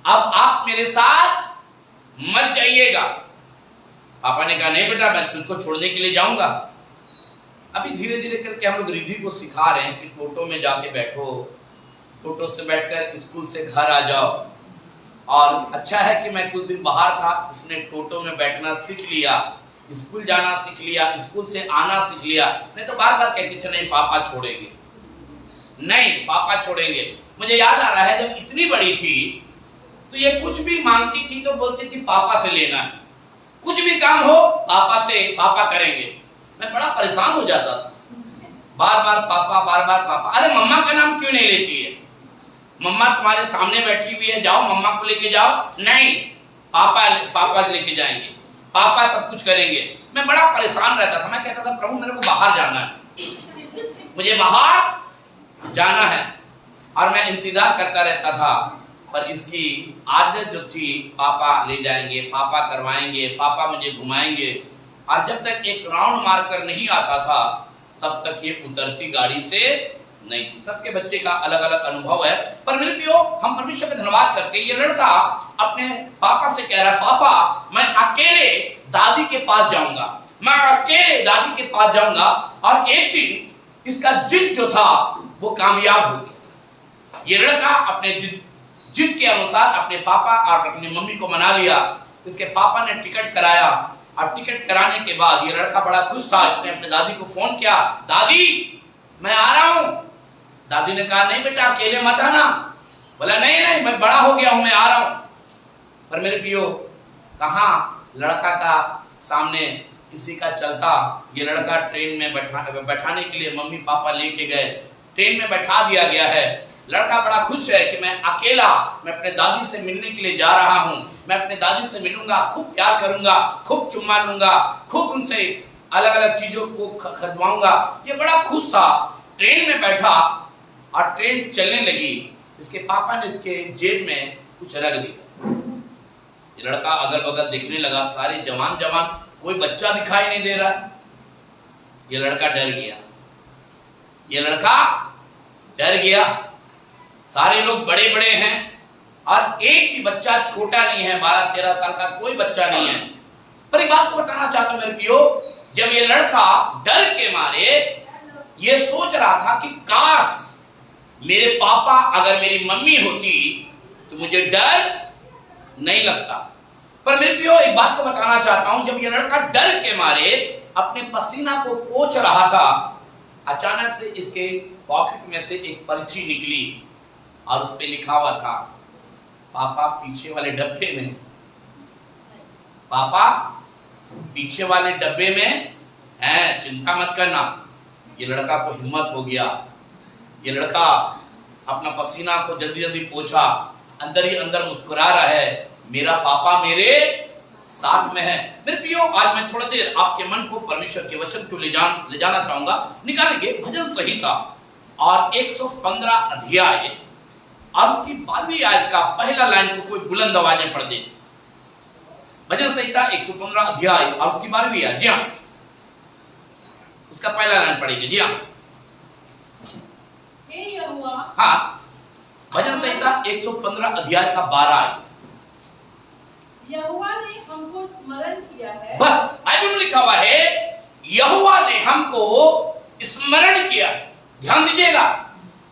अब आप मेरे साथ मत जाइएगा। पापा ने कहा नहीं बेटा, मैं तुझको छोड़ने के लिए जाऊंगा। अभी धीरे धीरे करके हम लोग रिद्धि को सिखा रहे हैं कि टोटो में जाके बैठो, टोटो से बैठकर स्कूल से घर आ जाओ। और अच्छा है कि मैं कुछ दिन बाहर था, उसने टोटो में बैठना सीख लिया, स्कूल जाना सीख लिया, स्कूल से आना सीख लिया। नहीं तो बार बार कहती थी नहीं पापा छोड़ेंगे, नहीं पापा छोड़ेंगे। मुझे याद आ रहा है जब इतनी बड़ी थी तो ये कुछ भी मांगती थी तो बोलती थी पापा से लेना है, कुछ भी काम हो पापा करेंगे। मैं बड़ा परेशान हो जाता था, बार बार पापा। अरे मम्मा का नाम क्यों नहीं लेती है? मम्मा तुम्हारे सामने बैठी हुई है, जाओ मम्मा को लेके जाओ। नहीं, पापा लेके जाएंगे, पापा सब कुछ करेंगे। मैं बड़ा परेशान रहता था। मैं कहता था प्रभु मेरे को बाहर जाना है, मुझे बाहर जाना है। और मैं इंतजार करता रहता था, पर इसकी आदत जो थी पापा ले जाएंगे, पापा करवाएंगे, पापा मुझे घुमाएंगे। और जब तक एक राउंड मारकर नहीं आता था तब तक ये उतरती गाड़ी से नहीं थी। सबके बच्चे का अलग अलग अनुभव है, पर मेरे प्रियो हम परमेश्वर का धन्यवाद करते हैं। ये लड़का अपने पापा से कह रहा है, पापा मैं अकेले दादी के पास जाऊंगा, मैं अकेले दादी के पास जाऊंगा। और एक दिन इसका जिद जो था वो कामयाब हो गया। ये लड़का अपने जिद के अनुसार अपने पापा और अपनी मम्मी को मना लिया। इसके पापा ने टिकट कराया, और टिकट कराने के बाद ये लड़का बड़ा खुश था। इसने अपने दादी को फोन किया, दादी मैं आ रहा हूं। दादी ने कहा नहीं बेटा अकेले मत आना। बोला नहीं मैं बड़ा हो गया हूं, मैं आ रहा हूं। पर मेरे प्रियो कहां लड़का का सामने किसी का चलता। ये लड़का ट्रेन में बैठाने के लिए मम्मी पापा लेके गए, ट्रेन में बैठा दिया गया है। लड़का बड़ा खुश है कि मैं अकेला, मैं अपने दादी से मिलने के लिए जा रहा हूं, मैं अपने दादी से मिलूंगा, खूब प्यार करूंगा, खूब चुम्मा लूंगा, खूब उनसे अलग अलग चीजों को खरीदवाऊंगा। ये बड़ा खुश था। ट्रेन में बैठा और ट्रेन चलने लगी। इसके पापा ने इसके जेब में कुछ रख दिया। ये लड़का अगल बगल देखने लगा, सारे जवान, कोई बच्चा दिखाई नहीं दे रहा। ये लड़का डर गया, ये लड़का डर गया। सारे लोग बड़े बड़े हैं और एक भी बच्चा छोटा नहीं है, 12-13 साल का कोई बच्चा नहीं है। पर एक बात को बताना चाहता हूं मेरे प्रियो, जब ये लड़का डर के मारे ये सोच रहा था कि काश मेरे पापा अगर मेरी मम्मी होती तो मुझे डर नहीं लगता। पर मेरे प्रियो एक बात को बताना चाहता हूं, जब ये लड़का डर के मारे अपने पसीना को पोंछ रहा था, अचानक से इसके पॉकेट में से एक पर्ची निकली और उस पे लिखा हुआ था, पापा पीछे वाले डब्बे में, पापा पीछे वाले डब्बे में हैं, चिंता मत करना। ये लड़का को हिम्मत हो गया। ये लड़का अपना पसीना को जल्दी जल्दी पोंछा, अंदर ही अंदर मुस्कुरा रहा है, मेरा पापा मेरे साथ में है। मेरे प्रियो आज मैं थोड़ा देर आपके मन को परमेश्वर के वचन को ले जाना चाहूंगा। निकालेंगे भजन संहिता और 115 अध्याय और उसकी 12वीं आयत का पहला लाइन को कोई बुलंद आवाज में पढ़ दे। भजन संहिता 115 अध्याय और उसकी 12वीं आयत, जी हाँ, उसका पहला लाइन पढ़ेंगे। जी हाँ, हाँ, भजन संहिता 115 अध्याय का 12 आयत। यहोवा ने हमको स्मरण किया है। बस बाइबल में लिखा हुआ है यहोवा ने हमको स्मरण किया। ध्यान दीजिएगा,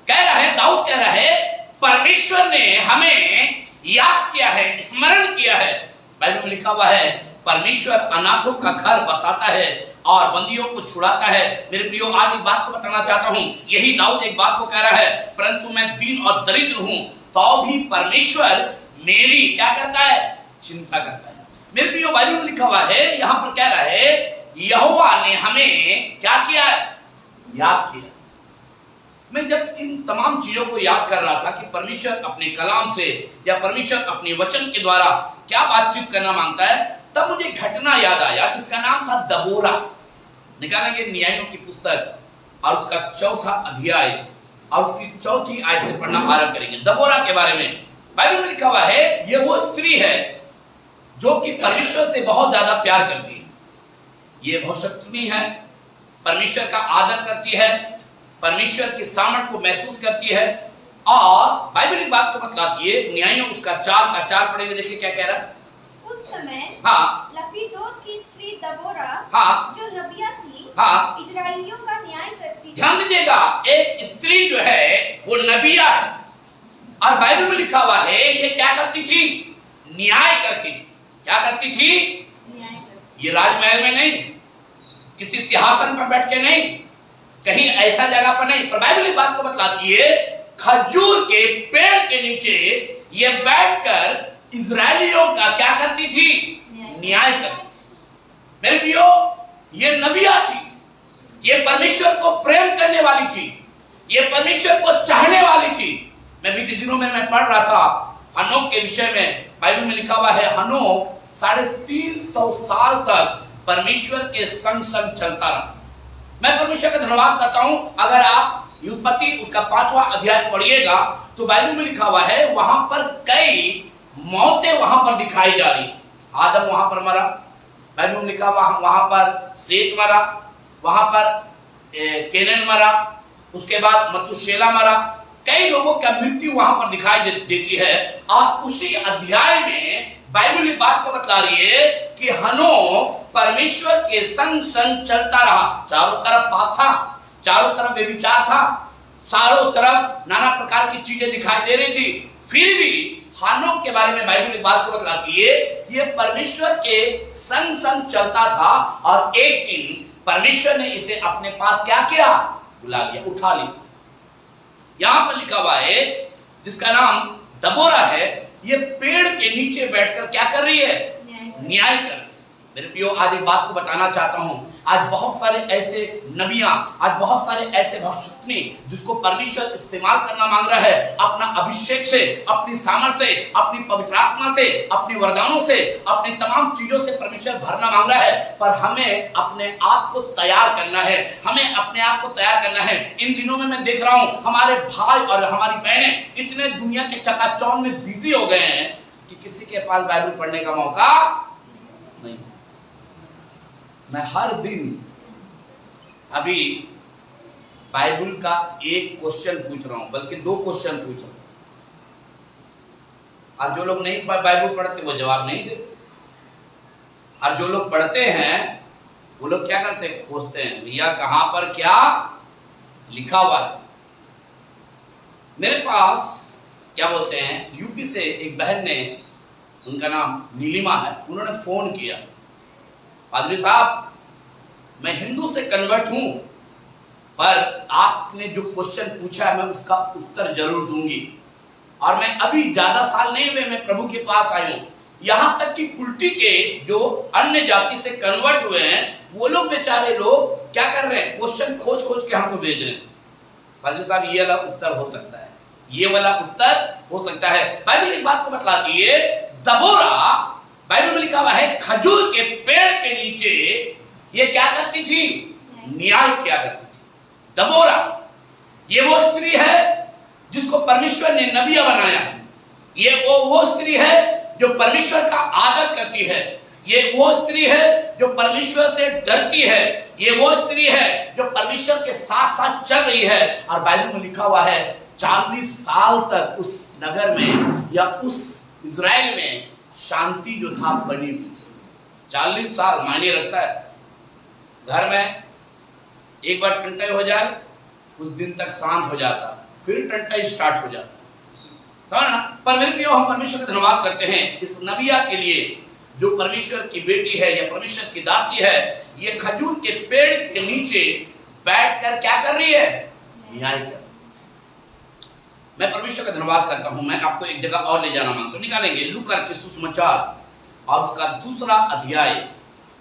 कह रहा है दाऊद, कह रहा है परमेश्वर ने हमें याद किया है, स्मरण किया है। बाइबल में लिखा हुआ है परमेश्वर अनाथों का घर बसाता है और बंदियों को छुड़ाता है। मेरे प्रियो, आज एक बात को बताना चाहता हूं, यही दाऊद एक बात को कह रहा है, परंतु मैं दीन और दरिद्र हूं तो भी परमेश्वर मेरी क्या करता है, चिंता करता है। मेरे प्रियो, बाइबल में लिखा हुआ है, यहां पर कह रहा है यहोवा ने हमें क्या किया है, याद किया। मैं जब इन तमाम चीजों को याद कर रहा था कि परमेश्वर अपने कलाम से या परमेश्वर अपने वचन के द्वारा क्या बातचीत करना मांगता है, तब मुझे घटना याद आया जिसका नाम था दबोरा। निकालेंगे न्यायों की पुस्तक और उसका 4था अध्याय और उसकी 4थी आयत से पढ़ना आरंभ करेंगे। दबोरा के बारे में बाइबल में लिखा हुआ है, यह वो स्त्री है जो कि परमेश्वर से बहुत ज्यादा प्यार करती है। ये बहुत शक्तिशाली है, परमेश्वर का आदर करती है, परमेश्वर की सामर्थ को महसूस करती है। और बाइबल एक बात को बतलाती है, न्यायों उसका 4 पढ़ेंगे, देखिए क्या कह रहा है। उस समय हाँ, लपीदोत की स्त्री दबोरा, हाँ, जो नबिया थी, हाँ, इजराइलियों का न्याय करती थी। ध्यान दीजिएगा, एक स्त्री जो है वो नबिया है और बाइबल में लिखा हुआ है ये क्या करती थी, न्याय करती थी। क्या करती थी, न्याय करती। ये राजमहल में नहीं, किसी सिंहासन पर बैठ के नहीं, कहीं ऐसा जगह पर नहीं, पर बाइबल इस बात को बतलाती है खजूर के पेड़ के नीचे ये बैठकर इजरायलियों का क्या करती थी, न्याय करती। मेरे प्रियो, ये नबिया थी, ये परमेश्वर को प्रेम करने वाली थी, ये परमेश्वर को चाहने वाली थी। मैं बीते दिनों में मैं पढ़ रहा था हनोक के विषय में। बाइबल में लिखा हुआ है हनोक 350 साल तक परमेश्वर के संग संग चलता रहा। मैं परमेश्वर का धन्यवाद करता हूं। अगर आप उत्पत्ति उसका 5वां अध्याय पढ़िएगा तो बाइबल में लिखा हुआ है वहां पर कई मौतें वहां पर दिखाई जा रही। आदम वहां पर मरा, बाइबल में लिखा वहां पर सेत मरा, वहां पर केनन मरा, उसके बाद मतुशेला मरा। कई लोगों का मृत्यु वहां पर दिखाई देती है। और उसी अध्याय में बाइबल इस बात को बतला रही है कि हनोक परमेश्वर के संग संग चलता रहा। चारों तरफ पाप था, चारों तरफ व्यभिचार था, चारों तरफ नाना प्रकार की चीजें दिखाई दे रही थी, फिर भी हनोक के बारे में बाइबल इस बात को बतलाती है ये परमेश्वर के संग संग चलता था। और एक दिन परमेश्वर ने इसे अपने पास क्या किया, बुला लिया, उठा लिया। यहां पर लिखा हुआ है जिसका नाम दबोरा है, ये पेड़ के नीचे बैठकर क्या कर रही है, न्याय कर रही है। मेरे प्रियो, आज एक बात को बताना चाहता हूं, आज बहुत सारे ऐसे नबियां, आज बहुत सारे ऐसे भविष्यवाणी जिसको परमेश्वर इस्तेमाल करना मांग रहा है, अपना अभिषेक से, अपनी सामर्थ्य से, अपनी पवित्र आत्मा से, अपने वरदानों से, अपनी तमाम चीजों से परमेश्वर भरना मांग रहा है। पर हमें अपने आप को तैयार करना है, हमें अपने आप को तैयार करना है। इन दिनों में मैं देख रहा हूं हमारे भाई और हमारी बहनें इतने दुनिया के चकाचौंध में बिजी हो गए हैं कि किसी के पास बाइबल पढ़ने का मौका नहीं। मैं हर दिन अभी बाइबल का एक क्वेश्चन पूछ रहा हूं, बल्कि 2 क्वेश्चन पूछ रहा हूं, और जो लोग नहीं बाइबल पढ़ते वो जवाब नहीं देते, और जो लोग पढ़ते हैं वो लोग क्या करते हैं, खोजते हैं भैया कहां पर क्या लिखा हुआ है। मेरे पास क्या बोलते हैं, यूपी से एक बहन ने, उनका नाम नीलिमा है, उन्होंने फोन किया, पादरी साहब मैं हिंदू से कन्वर्ट हूं, पर आपने जो क्वेश्चन पूछा है मैं उसका उत्तर जरूर दूंगी, और मैं अभी ज्यादा साल नहीं हुए मैं प्रभु के पास आया हूं। यहां तक कि कुल्टी के जो अन्य जाति से कन्वर्ट हुए हैं वो लोग बेचारे लोग क्या कर रहे हैं, क्वेश्चन खोज खोज के हमको भेज रहे हैं। पादरी साहब ये वाला उत्तर हो सकता है, ये वाला उत्तर हो सकता है। बाइबल इस बात को बतलाती है दबोरा, बाइबल में लिखा हुआ है खजूर के पेड़ के नीचे ये क्या करती थी, न्याय किया करती थी। दबोरा ये वो स्त्री है जिसको परमेश्वर ने नबिया बनाया है। ये वो स्त्री है जो परमेश्वर का आदर करती है। ये वो स्त्री है जो परमेश्वर से डरती है। ये वो स्त्री है जो परमेश्वर के साथ साथ चल रही है। और बाइबल में लिखा हुआ है 40 साल तक उस नगर में या उस इजराइल में शांति जो था बनी हुई थी। 40 साल मायने रखता है। घर में एक बार टंटाई हो जाए कुछ दिन तक शांत हो जाता, फिर टंटाई स्टार्ट हो जाता, समझ ना। पर मेरे प्रियो, हम परमेश्वर का धन्यवाद करते हैं इस नबिया के लिए जो परमेश्वर की बेटी है या परमेश्वर की दासी है। ये खजूर के पेड़ के नीचे बैठकर क्या कर रही है? न्याय कर। मैं परमेश्वर का धन्यवाद करता हूं। मैं आपको एक जगह और ले जाना मांगता हूं। निकालेंगे लूका के सुसमाचार और उसका दूसरा अध्याय,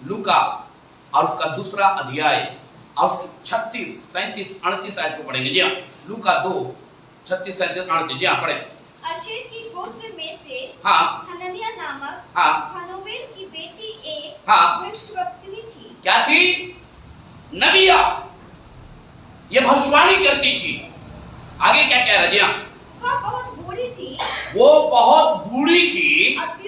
लूका और उसका दूसरा अध्याय और उसकी 36, 37, 38 आयत को पढ़ेंगे। जी हाँ, लूका 2, 36, 37, 38। जी हाँ, पढ़े। आशेर की गोत्र में से हाँ, हनन्याह नामक हाँ, फनूएल की बेटी एक हाँ, भविष्यवक्तिनी थी। क्या थी? नबिया। ये भविष्यवाणी करती थी। आगे क्या कह रहा है? जी हाँ, वह बहुत बूढ़ी थी। वो बहुत बूढ़ी थी। अब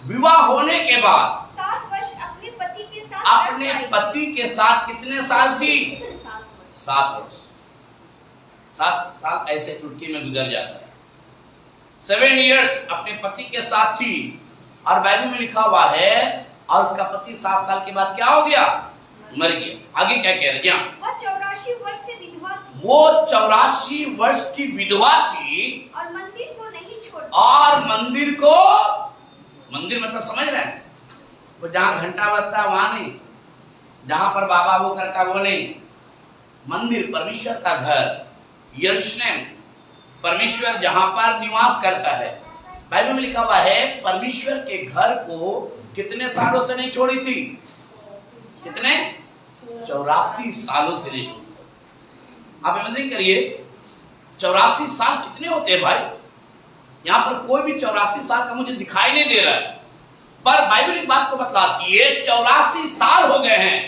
विवाह होने के बाद 7 वर्ष अपने पति के साथ अपने व्यतीत पति के साथ कितने साल थी? की। 7 वर्ष। 7 वर्ष। 7 साल ऐसे चुटकी में गुजर जाता है। 7 years अपने पति के साथ थी और बाइबल में लिखा हुआ है और उसका पति 7 साल के बाद क्या हो गया? मर गया। आगे क्या कह रहे हैं? वह 84 वर्ष से विधवा थी। वो 84 वर्ष की विधवा थी और मंदिर को नहीं छोड़। और मंदिर मतलब समझ रहे हैं? वो जहां घंटा बजता है वहां नहीं, जहां पर बाबा वो करता वो नहीं। मंदिर परमेश्वर का घर, यरूशलेम परमेश्वर जहां पर निवास करता है। बाइबल में लिखा हुआ है परमेश्वर के घर को कितने सालों से नहीं छोड़ी थी? कितने? 84 सालों से नहीं। आप इमेजिन करिए 84 साल कितने होते हैं भाई? यहां पर कोई भी 84 साल का मुझे दिखाई नहीं दे रहा है, पर बाइबल एक बात को बतलाती है 84 साल हो गए हैं।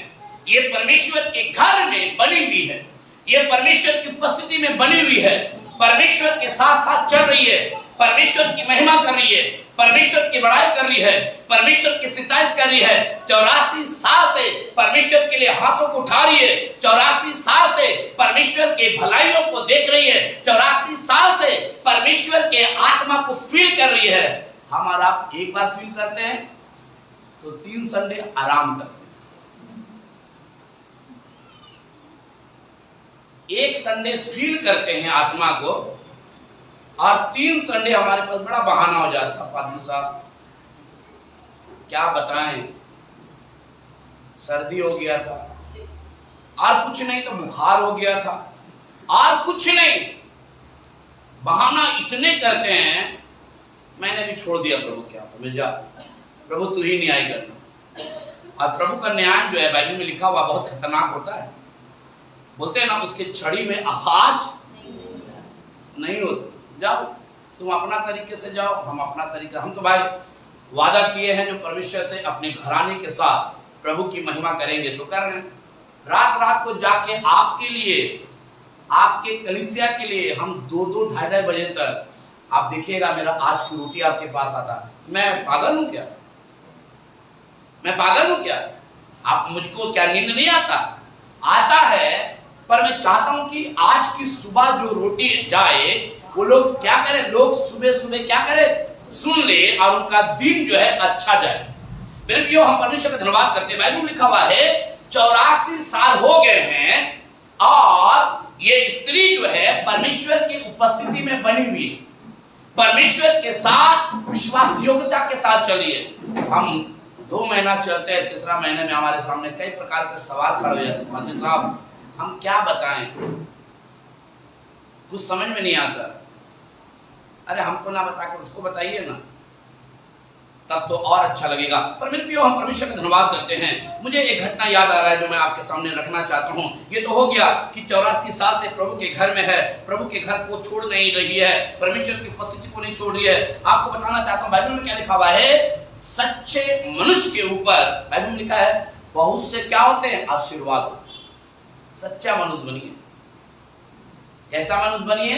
ये परमेश्वर के घर में बनी हुई है, ये परमेश्वर की उपस्थिति में बनी हुई है, परमेश्वर के साथ साथ चल रही है, परमेश्वर की महिमा कर रही है, परमेश्वर की बड़ाई कर रही है, परमेश्वर की सिताइश कर रही है। 84 साल से परमेश्वर के लिए हाथों को उठा रही है, 84 साल से परमेश्वर के भलाइयों को देख रही है, 84 साल से परमेश्वर के आत्मा को फील कर रही है। हम और आप एक बार फील करते हैं तो 3 संडे आराम करते हैं। एक संडे फील करते हैं आत्मा को और 3 संडे हमारे पास बड़ा बहाना हो जाता है। पादरी साहब क्या बताएं, सर्दी हो गया था और कुछ नहीं तो बुखार हो गया था और कुछ नहीं, बहाना इतने करते हैं। मैंने भी छोड़ दिया प्रभु क्या तो मिल जा, प्रभु तू ही न्याय करना। और प्रभु का न्याय जो है बाइबल में लिखा हुआ बहुत खतरनाक होता है। बोलते हैं ना उसके छड़ी में आवाज नहीं होती। जाओ तुम अपना तरीके से जाओ, हम अपना तरीका। हम तो भाई वादा किए हैं जो परमेश्वर से अपने घराने के साथ प्रभु की महिमा करेंगे तो कर रहे हैं। रात रात को जाके आपके लिए, आपके कलीसिया के लिए हम 2-2, 2:30 बजे तक आप देखिएगा मेरा आज की रोटी आपके पास आता है। मैं पागल हूं क्या? मैं पागल हूं क्या? आप मुझको क्या नींद नहीं आता? आता है, पर मैं चाहता हूं कि आज की सुबह जो रोटी जाए वो लोग क्या करें, लोग सुबह सुबह क्या करें, सुन ले और उनका दिन जो है अच्छा जाए। मेरे प्रियो हम परमेश्वर का धन्यवाद करते हैं। बाइबल में लिखा हुआ है 84 साल हो गए हैं और ये स्त्री जो है परमेश्वर की उपस्थिति में बनी हुई है, परमेश्वर के साथ विश्वास योग्यता के साथ चलिए। हम 2 महीना चलते हैं, 3रा महीने में हमारे सामने कई प्रकार के सवाल खड़े हो जाते हैं। पादरी साहब हम क्या बताएं, कुछ समझ में नहीं आता। अरे हमको ना बताकर उसको बताइए ना, तब तो और अच्छा लगेगा। पर मेरे प्रियो हम परमेश्वर का धन्यवाद करते हैं। मुझे एक घटना याद आ रहा है जो मैं आपके सामने रखना चाहता हूँ। ये तो हो गया कि 84 साल से प्रभु के घर में है, प्रभु के घर को छोड़ नहीं रही है, परमेश्वर की उपस्थिति को नहीं छोड़ रही है। आपको बताना चाहता हूँ बाइबल में क्या लिखा हुआ है, सच्चे मनुष्य के ऊपर बाइबल में लिखा है बहुत से क्या होते हैं, आशीर्वाद। सच्चा मनुष्य बनिए। कैसा मनुष्य बनिए?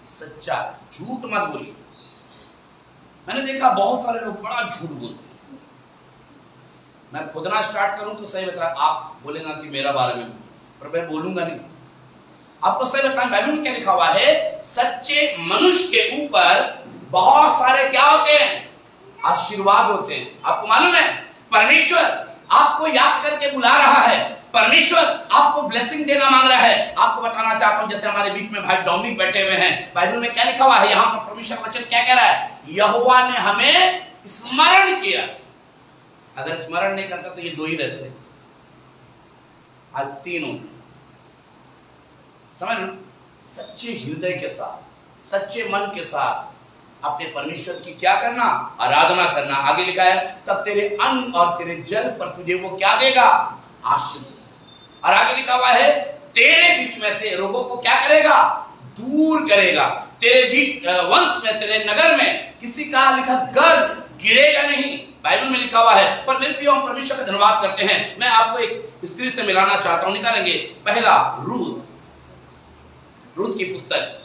सच्चा, झूठ मत बोलिए। मैंने देखा बहुत सारे लोग बड़ा झूठ बोलते हैं। मैं खोदना स्टार्ट करूं तो सही बता, आप बोलेगा कि मेरा बारे में, पर मैं बोलूंगा नहीं। आपको सही बताएं बाइबल में क्या लिखा हुआ है, सच्चे मनुष्य के ऊपर बहुत सारे क्या होते हैं, आशीर्वाद होते हैं। आपको मालूम है परमेश्वर आपको याद करके बुला रहा है, परमेश्वर आपको ब्लेसिंग देना मांग रहा है। आपको बताना चाहता हूं जैसे हमारे बीच में भाई डोमिनिक बैठे हुए हैं, बाइबल में क्या लिखा हुआ है, यहाँ पर परमेश्वर वचन क्या कह रहा है, यहोवा ने हमें स्मरण किया। अगर स्मरण नहीं करता तो ये 2 ही रहते, आज 3 हो गए। समझ लो, सच्चे हृदय के साथ, सच्चे मन के साथ अपने परमेश्वर की क्या करना, आराधना करना। आगे लिखा है तब तेरे अन्न और तेरे जल पर तुझे वो क्या देगा, आशीष। और आगे लिखा हुआ है तेरे बीच में से रोगों को क्या करेगा, दूर करेगा। तेरे वंश में, तेरे नगर में किसी का लिखा गर्भ गिरेगा नहीं, बाइबल में लिखा हुआ है। पर मेरे प्रिय, हम परमेश्वर का धन्यवाद करते हैं। मैं आपको एक स्त्री से मिलाना चाहता हूं, निकालेंगे पहला रूत की पुस्तक,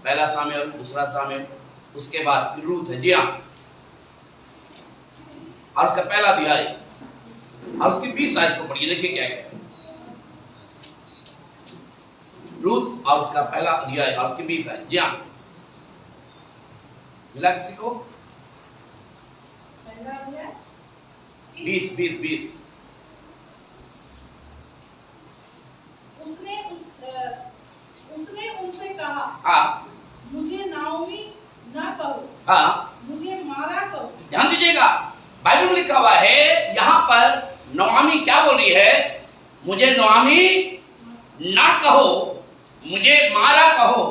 पहला सामुएल, दूसरा सामुएल, उसके बाद रूत है, जी हाँ, और उसका पहला अध्याय और उसकी 20 आयत को पढ़िए, देखिए क्या है। रूत और उसका पहला अध्याय और उसकी 20 आयत, जी हाँ, मिला किसी को? पहला अध्याय 20 उसने उनसे कहा, हाँ मुझे नाओमी ना कहो, हाँ, मुझे मारा कहो। ध्यान दीजिएगा, बाइबल में लिखा हुआ है यहाँ पर नोआमी क्या बोल रही है, मुझे नोआमी ना कहो, मुझे मारा कहो,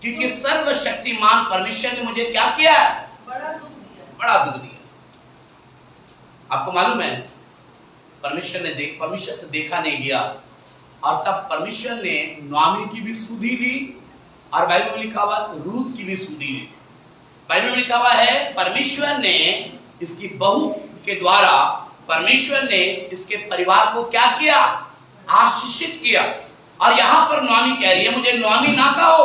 क्योंकि सर्वशक्तिमान परमेश्वर ने मुझे क्या किया, बड़ा दुख दिया। बड़ा दुख दिया। आपको मालूम है परमेश्वर से देखा नहीं गया, और तब परमेश्वर ने नोआमी की भी सुधि ली, और बाइबल में लिखा हुआ रूत की भी सुधि ली। बाइबल में लिखा हुआ है परमेश्वर ने इसकी बहू के द्वारा, परमेश्वर ने इसके परिवार को क्या किया, आशीषित किया। और यहां पर नोआमी कह रही है मुझे नोआमी ना कहो,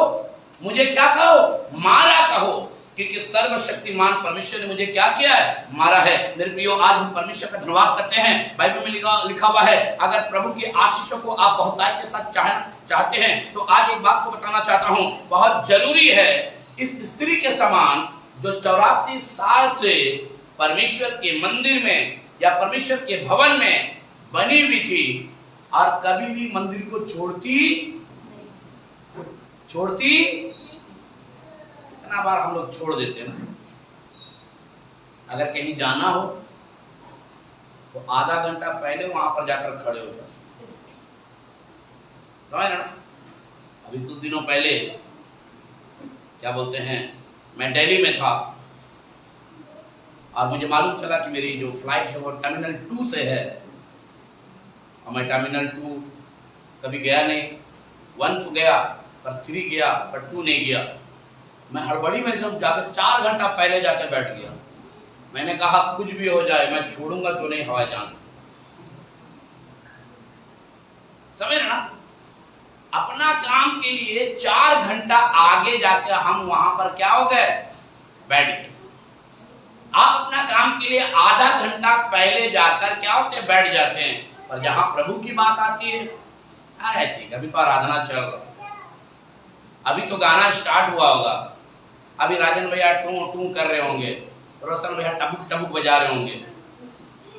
मुझे क्या कहो, मारा कहो, क्योंकि सर्वशक्तिमान परमेश्वर ने मुझे क्या किया है, मारा है। मेरे प्रियो, आज हम परमेश्वर का धन्यवाद करते हैं। बाइबल में लिखा हुआ है अगर प्रभु के आशीषों को आप बहुतायत के साथ चाहते हैं तो आज एक बात को बताना चाहता हूं, बहुत जरूरी है इस स्त्री के समान जो 84 साल से परमेश्वर के मंदिर में या परमेश्वर के भवन में बनी हुई थी और कभी भी मंदिर को छोड़ती। कितना बार हम लोग छोड़ देते हैं ना, अगर कहीं जाना हो तो आधा घंटा पहले वहां पर जाकर खड़े हो जाओ, समझ रहे ना। अभी कुछ दिनों पहले क्या बोलते हैं, मैं दिल्ली में था और मुझे मालूम चला कि मेरी जो फ्लाइट है वो टर्मिनल 2 से है, और मैं टर्मिनल 2 कभी गया नहीं। 1 तो गया पर 3 गया पर 2 नहीं गया। मैं हड़बड़ी में जब जाकर 4 घंटा पहले जाकर बैठ गया। मैंने कहा कुछ भी हो जाए मैं छोड़ूंगा तो नहीं हवाई जहाज। समझ रहे ना, अपना काम के लिए 4 घंटा आगे जाकर हम वहां पर क्या हो गए, बैठ गए। आप अपना काम के लिए आधा घंटा पहले जाकर क्या होते हैं, बैठ जाते हैं। पर जहां प्रभु की बात आती है, अरे ठीक, अभी तो आराधना चल रहा, अभी तो गाना स्टार्ट हुआ होगा, अभी राजन भैया टू टू कर रहे होंगे, रोशन भैया टबुक टबुक बजा रहे होंगे,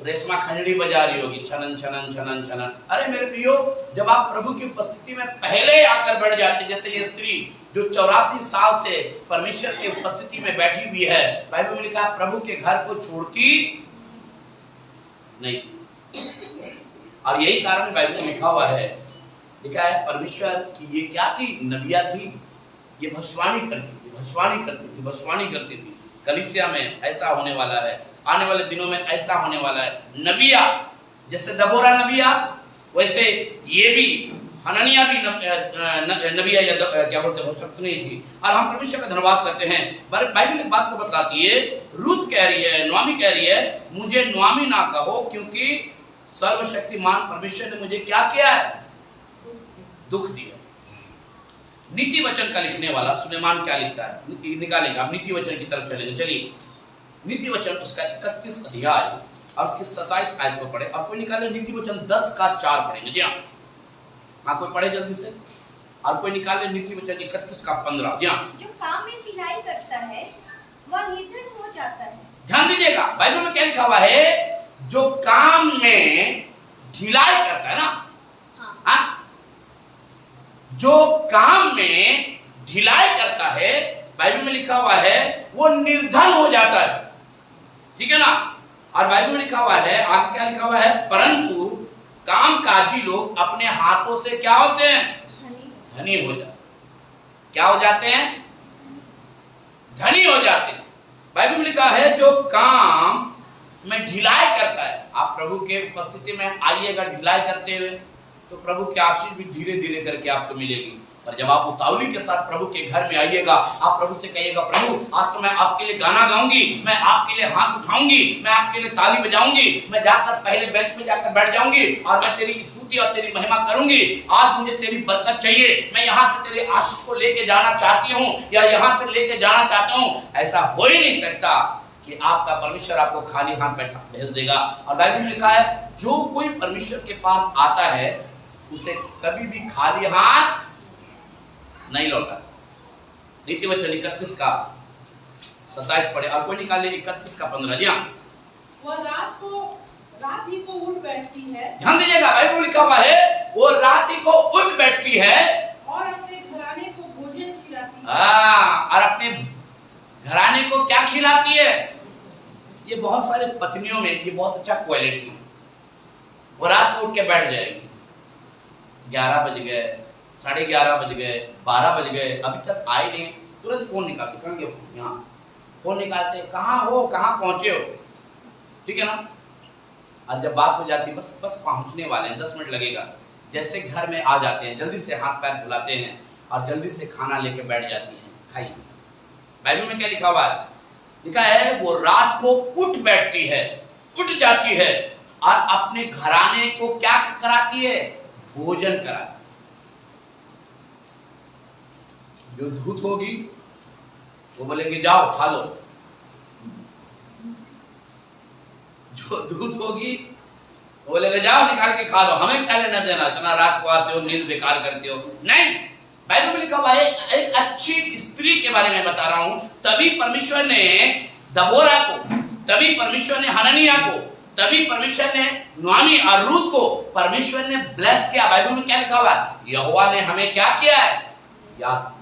रेशमा खंजड़ी बजा रही होगी, छनन छनन छनन छनन। अरे मेरे प्रियो, जब आप प्रभु की उपस्थिति में पहले आकर बैठ जाते, जैसे ये स्त्री जो 84 साल से परमेश्वर की उपस्थिति में बैठी हुई है, बाइबल में लिखा है प्रभु के घर को छोड़ती नहीं। और यही कारण बाइबल में लिखा हुआ है, लिखा है परमेश्वर की ये क्या थी, नबिया थी, ये भविष्यवाणी करती थी, भविष्यवाणी करती थी, भविष्यवाणी करती थी। कलीसिया में ऐसा होने वाला है, आने वाले दिनों में ऐसा होने वाला है। नबिया, जैसे दबोरा नबिया, वैसे ये भी हननिया भी नबिया या क्या बोलते हैं, भविष्यवक्ता नहीं थी। और हम परमेश्वर का धन्यवाद करते हैं। बाइबल एक बात को बतलाती है, रूत कह रही है, नोआमी कह रही है, मुझे नोआमी ना कहो, क्योंकि सर्वशक्तिमान परमेश्वर ने मुझे क्या किया है, दुख दिया। नीति वचन का लिखने वाला सुलेमान क्या लिखता है, निकालेंगे। आप नीति वचन की तरफ चलेंगे। चलिए, नीति वचन उसका 31 अध्याय और उसकी 27 आयत को पढ़े। आपको निकाले नीति वचन 10 का 4 पढ़ेंगे। जी हाँ, कोई पढ़े जल्दी से। और कोई निकाले नीति वचन 31 का 15। जी हाँ, जो काम में ढिलाई करता है वह निर्धन हो जाता है। ध्यान दीजिएगा, बाइबल में क्या लिखा हुआ है, जो काम में ढिलाई करता है ना, हाँ, जो काम में ढिलाई करता है, बाइबल में लिखा हुआ है वो निर्धन हो जाता है, ठीक है ना। और बाइबल में लिखा हुआ है, आगे क्या लिखा हुआ है, परंतु कामकाजी लोग अपने हाथों से क्या होते हैं, धनी हो जाते। क्या हो जाते हैं, धनी हो जाते हैं। बाइबल में लिखा है जो काम में ढिलाई करता है, आप प्रभु के उपस्थिति में आइएगा ढिलाई करते हुए, तो प्रभु की आशीष भी धीरे धीरे करके आपको मिलेगी। और जब आप उतावली के साथ प्रभु के घर में आइएगा, आप प्रभु से कहिएगा, प्रभु आज तो मैं आपके लिए गाना गाऊंगी, मैं आपके लिए हाथ उठाऊंगी, मैं आपके लिए ताली बजाऊंगी, मैं जाकर पहले बेंच में जाकर बैठ जाऊंगी और मैं तेरी स्तुति और तेरी महिमा करूंगी। आज मुझे तेरी बरकत चाहिए, मैं यहाँ से तेरे आशीष को लेके जाना चाहती हूँ या यहाँ से लेके जाना चाहता हूँ। ऐसा हो ही नहीं सकता कि आपका परमेश्वर आपको खाली हाथ बैठा भेज देगा। और बाइबल में लिखा है जो कोई परमेश्वर के पास आता है उसे कभी भी खाली हाथ नहीं लौटा। नीति वचन 31 का 27 पढ़े, और कोई निकाले 31 का 15। जी हाँ, वो रात ही को उठ बैठती है। ध्यान दीजिएगा, बाइबल में लिखा हुआ है वो रात ही को उठ बैठती है और अपने घराने को भोजन खिलाती है। और अपने घराने को क्या खिलाती है। ये बहुत सारे पत्नियों में ये बहुत अच्छा क्वालिटी है। वो रात को उठ के बैठ जाएगी, 11 बज गए, 11:30 बज गए, 12 बज गए, अभी तक आए नहीं, तुरंत फोन निकालते, कहाँ गए फोन, यहाँ फोन निकालते, कहाँ हो, कहाँ पहुंचे हो, ठीक है ना। और जब बात हो जाती बस पहुंचने वाले हैं, 10 मिनट लगेगा, जैसे घर में आ जाते हैं जल्दी से हाथ पैर धुलाते हैं और जल्दी से खाना लेके बैठ जाती हैं, खाइए। बाइबल में क्या लिखा हुआ है, लिखा है वो रात को उठ बैठती है, उठ जाती है और अपने घराने को क्या कराती है, भोजन कराती है। जो धूत होगी वो बोलेंगे जाओ खा लो, जो धूत होगी वो बोलेगा जाओ निकाल के खा लो, हमें क्या लेना देना, इतना रात को आते हो, नींद बेकार करते हो। नहीं, बाइबल में लिखा हुआ है एक अच्छी स्त्री के बारे में बता रहा हूं। तभी परमेश्वर ने दबोरा को, तभी परमेश्वर ने हननिया को, तभी परमेश्वर ने नुआमी और रूत को परमेश्वर ने ब्लेस किया। बाइबल में क्या लिखा हुआ है, यहोवा ने हमें क्या किया है, याद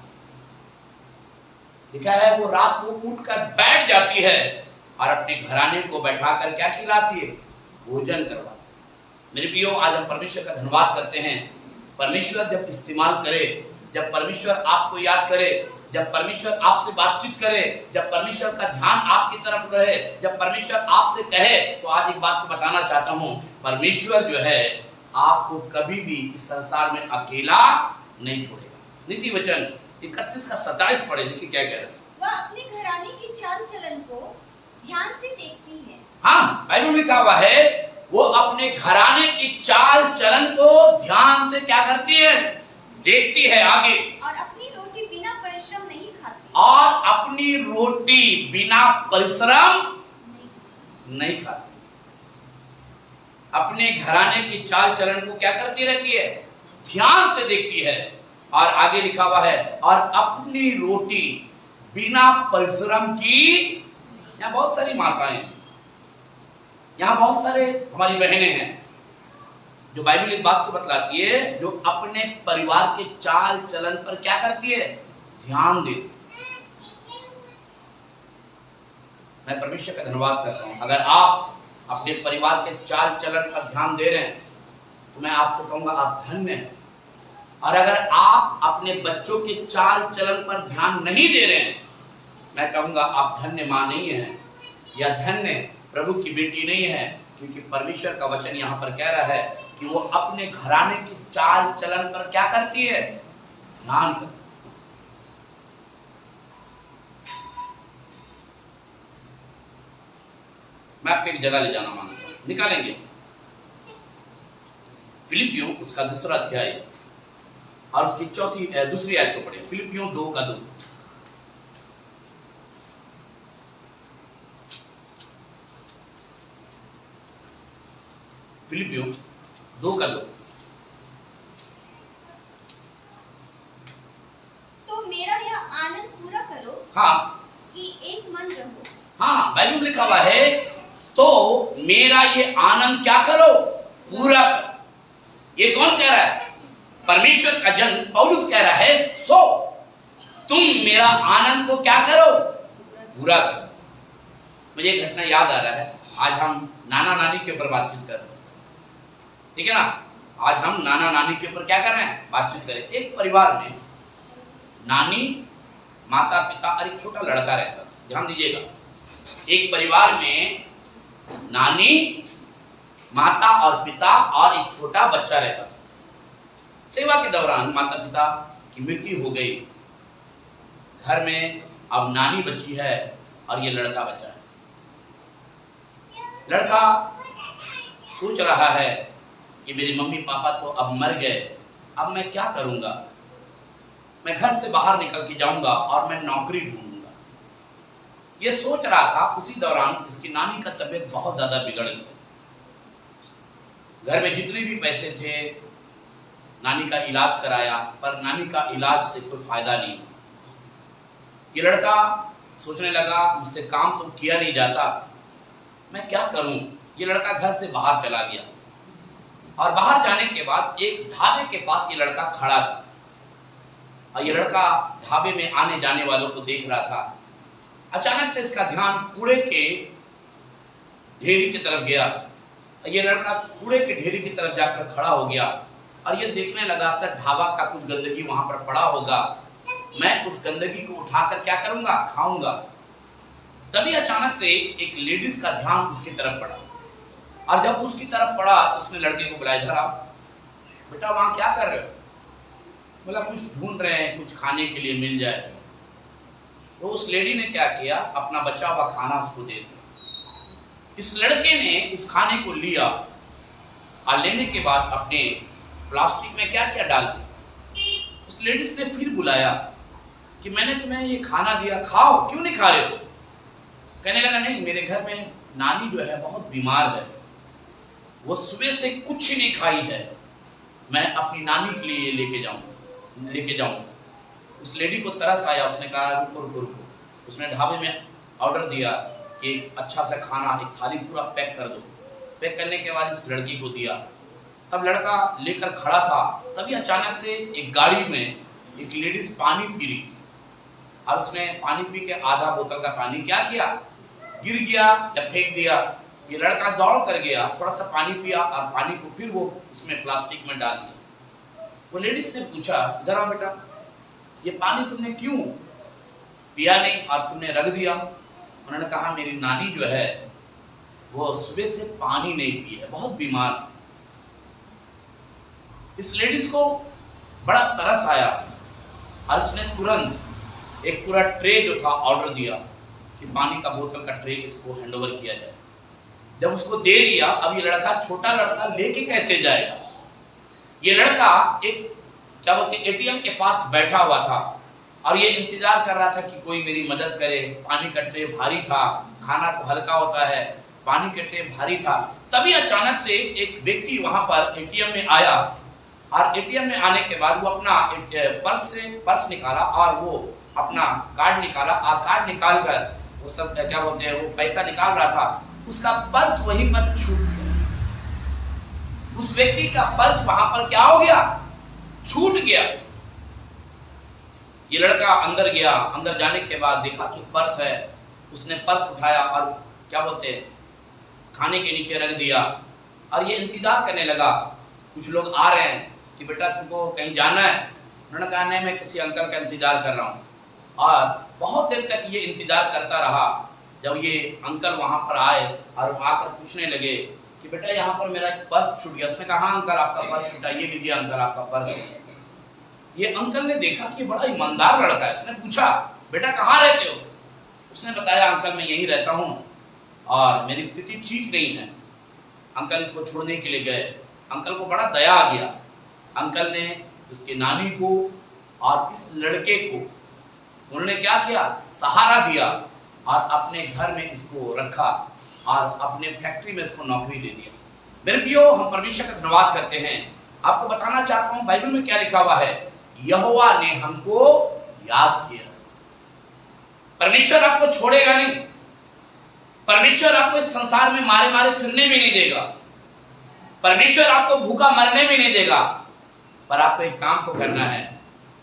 लिखा है वो रात को उठकर बैठ जाती है और अपने घराने को बैठाकर क्या खिलाती है, भोजन करवाती है। मेरे प्रियो, आज हम परमेश्वर का धन्यवाद करते हैं। परमेश्वर जब इस्तेमाल करे, जब परमेश्वर आपको याद करे, जब परमेश्वर आपसे बातचीत करे, जब परमेश्वर का ध्यान आपकी तरफ रहे, जब परमेश्वर आपसे कहे, तो आज एक बात को बताना चाहता हूं, परमेश्वर जो है आपको कभी भी इस संसार में अकेला नहीं छोड़ेगा। नीति वचन 31 का 27 पढ़े, देखिए क्या कह रहे हैं। वह अपने घराने की चाल चलन को ध्यान से देखती है। हाँ, बाइबल में लिखा हुआ है वो अपने घराने की चाल चलन को ध्यान से क्या करती है, देखती है। आगे, और अपनी रोटी बिना परिश्रम नहीं खाती, और अपनी रोटी बिना परिश्रम नहीं खाती। अपने घराने की चाल चलन को क्या करती रहती है, ध्यान से देखती है। और आगे लिखा हुआ है और अपनी रोटी बिना परिश्रम की। यहाँ बहुत सारी माताएं हैं, यहाँ बहुत सारे हमारी बहनें हैं जो बाइबल एक बात को बतलाती है, जो अपने परिवार के चाल चलन पर क्या करती है, ध्यान देती। मैं परमेश्वर का धन्यवाद करता हूं। अगर आप अपने परिवार के चाल चलन पर ध्यान दे रहे हैं तो मैं आपसे कहूंगा आप धन्य हैं। और अगर आप अपने बच्चों के चाल चलन पर ध्यान नहीं दे रहे हैं, मैं कहूंगा आप धन्य मां नहीं हैं या धन्य प्रभु की बेटी नहीं है, क्योंकि परमेश्वर का वचन यहाँ पर कह रहा है कि वो अपने घराने की चाल चलन पर क्या करती है, ध्यान करती है। मैं आपको एक जगह ले जाना मांगता हूं, निकालेंगे फिलिपियों उसका 2 अध्याय और उसकी दूसरी आयत को पढ़े। फिलिपियों 2 का 2। फिलिपियों 2 का 2। तो मेरा यह आनंद पूरा करो, हाँ, कि एक मन रहो। हाँ, बाइबल में लिखा हुआ है तो मेरा ये आनंद क्या करो, पूरा करो। ये कौन कह रहा है, परमेश्वर का जन पौलुस कह रहा है, सो तुम मेरा आनंद को क्या करो, पूरा करो। मुझे एक घटना याद आ रहा है। आज हम नाना नानी के ऊपर बातचीत कर रहे हैं, ठीक है ना। आज हम नाना नानी के ऊपर क्या कर रहे हैं, बातचीत करें। एक परिवार में नानी, माता पिता और एक छोटा लड़का रहता था। ध्यान दीजिएगा, एक परिवार में नानी, माता और पिता और एक छोटा बच्चा रहता था। सेवा के दौरान माता पिता की मृत्यु हो गई, घर में अब नानी बची है और ये लड़का बचा है। लड़का सोच रहा है कि मेरी मम्मी पापा तो अब मर गए, अब मैं क्या करूंगा, मैं घर से बाहर निकल के जाऊंगा और मैं नौकरी ढूंढूंगा। ये सोच रहा था, उसी दौरान इसकी नानी का तबीयत बहुत ज्यादा बिगड़ गई। घर में जितने भी पैसे थे नानी का इलाज कराया, पर नानी का इलाज से कोई फायदा नहीं। ये लड़का सोचने लगा मुझसे काम तो किया नहीं जाता, मैं क्या करूं। ये लड़का घर से बाहर चला गया और बाहर जाने के बाद एक ढाबे के पास ये लड़का खड़ा था और ये लड़का ढाबे में आने जाने वालों को देख रहा था। अचानक से इसका ध्यान कूड़े के ढेरी की तरफ गया। ये लड़का कूड़े के ढेरी की तरफ जाकर खड़ा हो गया और ये देखने लगा सर ढाबा का कुछ गंदगी वहां पर पड़ा होगा, मैं उस गंदगी को उठाकर क्या करूंगा, खाऊंगा। तभी अचानक से एक लेडीज का ध्यान उसकी तरफ पड़ा और जब उसकी तरफ पड़ा तो उसने लड़के को बुलाया, इधर आओ बेटा, वहां क्या कर रहे हो। बोला कुछ ढूंढ रहे हैं, कुछ खाने के लिए मिल जाए। तो उस लेडी ने क्या किया, अपना बचा हुआ खाना उसको दे दिया। इस लड़के ने उस खाने को लिया और लेने के बाद अपने प्लास्टिक में क्या क्या डाल दिया। उस लेडीज ने फिर बुलाया कि मैंने तुम्हें ये खाना दिया, खाओ, क्यों नहीं खा रहे हो। कहने लगा नहीं, मेरे घर में नानी जो है बहुत बीमार है, वो सुबह से कुछ नहीं खाई है, मैं अपनी नानी के लिए लेके जाऊंगा। उस लेडी को तरस आया, उसने कहा रुको। उसने ढाबे में ऑर्डर दिया कि अच्छा सा खाना, एक थाली पूरा पैक कर दो। पैक करने के बाद इस लड़की को दिया। तब लड़का लेकर खड़ा था, तभी अचानक से एक गाड़ी में एक लेडीज पानी पी रही थी और उसने पानी पी के आधा बोतल का पानी क्या किया, गिर गया या फेंक दिया। ये लड़का दौड़ कर गया, थोड़ा सा पानी पिया और पानी को फिर वो उसमें प्लास्टिक में डाल दिया। वो लेडीज ने पूछा, इधर आओ बेटा, ये पानी तुमने क्यों पिया नहीं और तुमने रख दिया। उन्होंने कहा मेरी नानी जो है वो सुबह से पानी नहीं पी है, बहुत बीमार। इस लेडीज को बड़ा तरस आया और उसने तुरंत एक पूरा ट्रे जो था ऑर्डर दिया कि पानी का बोतल का ट्रे इसको हैंडओवर किया जाए। जब उसको दे दिया, अब ये लड़का, छोटा लड़का लेके कैसे जाएगा। ये लड़का एक क्या बोलते एटीएम के पास बैठा हुआ था और ये इंतजार कर रहा था कि कोई मेरी मदद करे। पानी का ट्रे भारी था, खाना तो हल्का होता है, पानी का ट्रे भारी था। तभी अचानक से एक व्यक्ति वहां पर एटीएम में आया और एटीएम में आने के बाद वो अपना पर्स निकाला और वो अपना कार्ड निकाला और कार्ड निकाल कर वो सब क्या बोलते हैं वो पैसा निकाल रहा था। उसका पर्स वहीं पर छूट गया। उस व्यक्ति का पर्स वहां पर क्या हो गया, छूट गया। ये लड़का अंदर गया, अंदर जाने के बाद देखा कि पर्स है। उसने पर्स उठाया और क्या बोलते हैं खाने के नीचे रख दिया और ये इंतजार करने लगा। कुछ लोग आ रहे हैं कि बेटा तुमको कहीं जाना है। उन्होंने कहा नहीं, मैं किसी अंकल का इंतजार कर रहा हूँ। और बहुत देर तक ये इंतजार करता रहा। जब ये अंकल वहां पर आए और आकर पूछने लगे कि बेटा यहाँ पर मेरा एक पर्स छूट गया। उसने कहा हाँ अंकल आपका पर्स छूटा, ये लीजिए अंकल आपका पर्स। ये अंकल ने देखा कि बड़ा ईमानदार लड़का है। उसने पूछा बेटा कहाँ रहते हो। उसने बताया अंकल मैं यहीं रहता हूँ और मेरी स्थिति ठीक नहीं है। अंकल इसको छोड़ने के लिए गए। अंकल को बड़ा दया आ गया। अंकल ने इसके नानी को और इस लड़के को उन्होंने क्या किया, सहारा दिया और अपने घर में इसको रखा और अपने फैक्ट्री में इसको नौकरी दे दिया। मेरे प्रियो, हम परमेश्वर का धन्यवाद करते हैं। आपको बताना चाहता हूं बाइबल में क्या लिखा हुआ है, यहोवा ने हमको याद किया। परमेश्वर आपको छोड़ेगा नहीं। परमेश्वर आपको इस संसार में मारे मारे फिरने भी नहीं देगा। परमेश्वर आपको भूखा मरने भी नहीं देगा। पर आपको एक काम को करना है।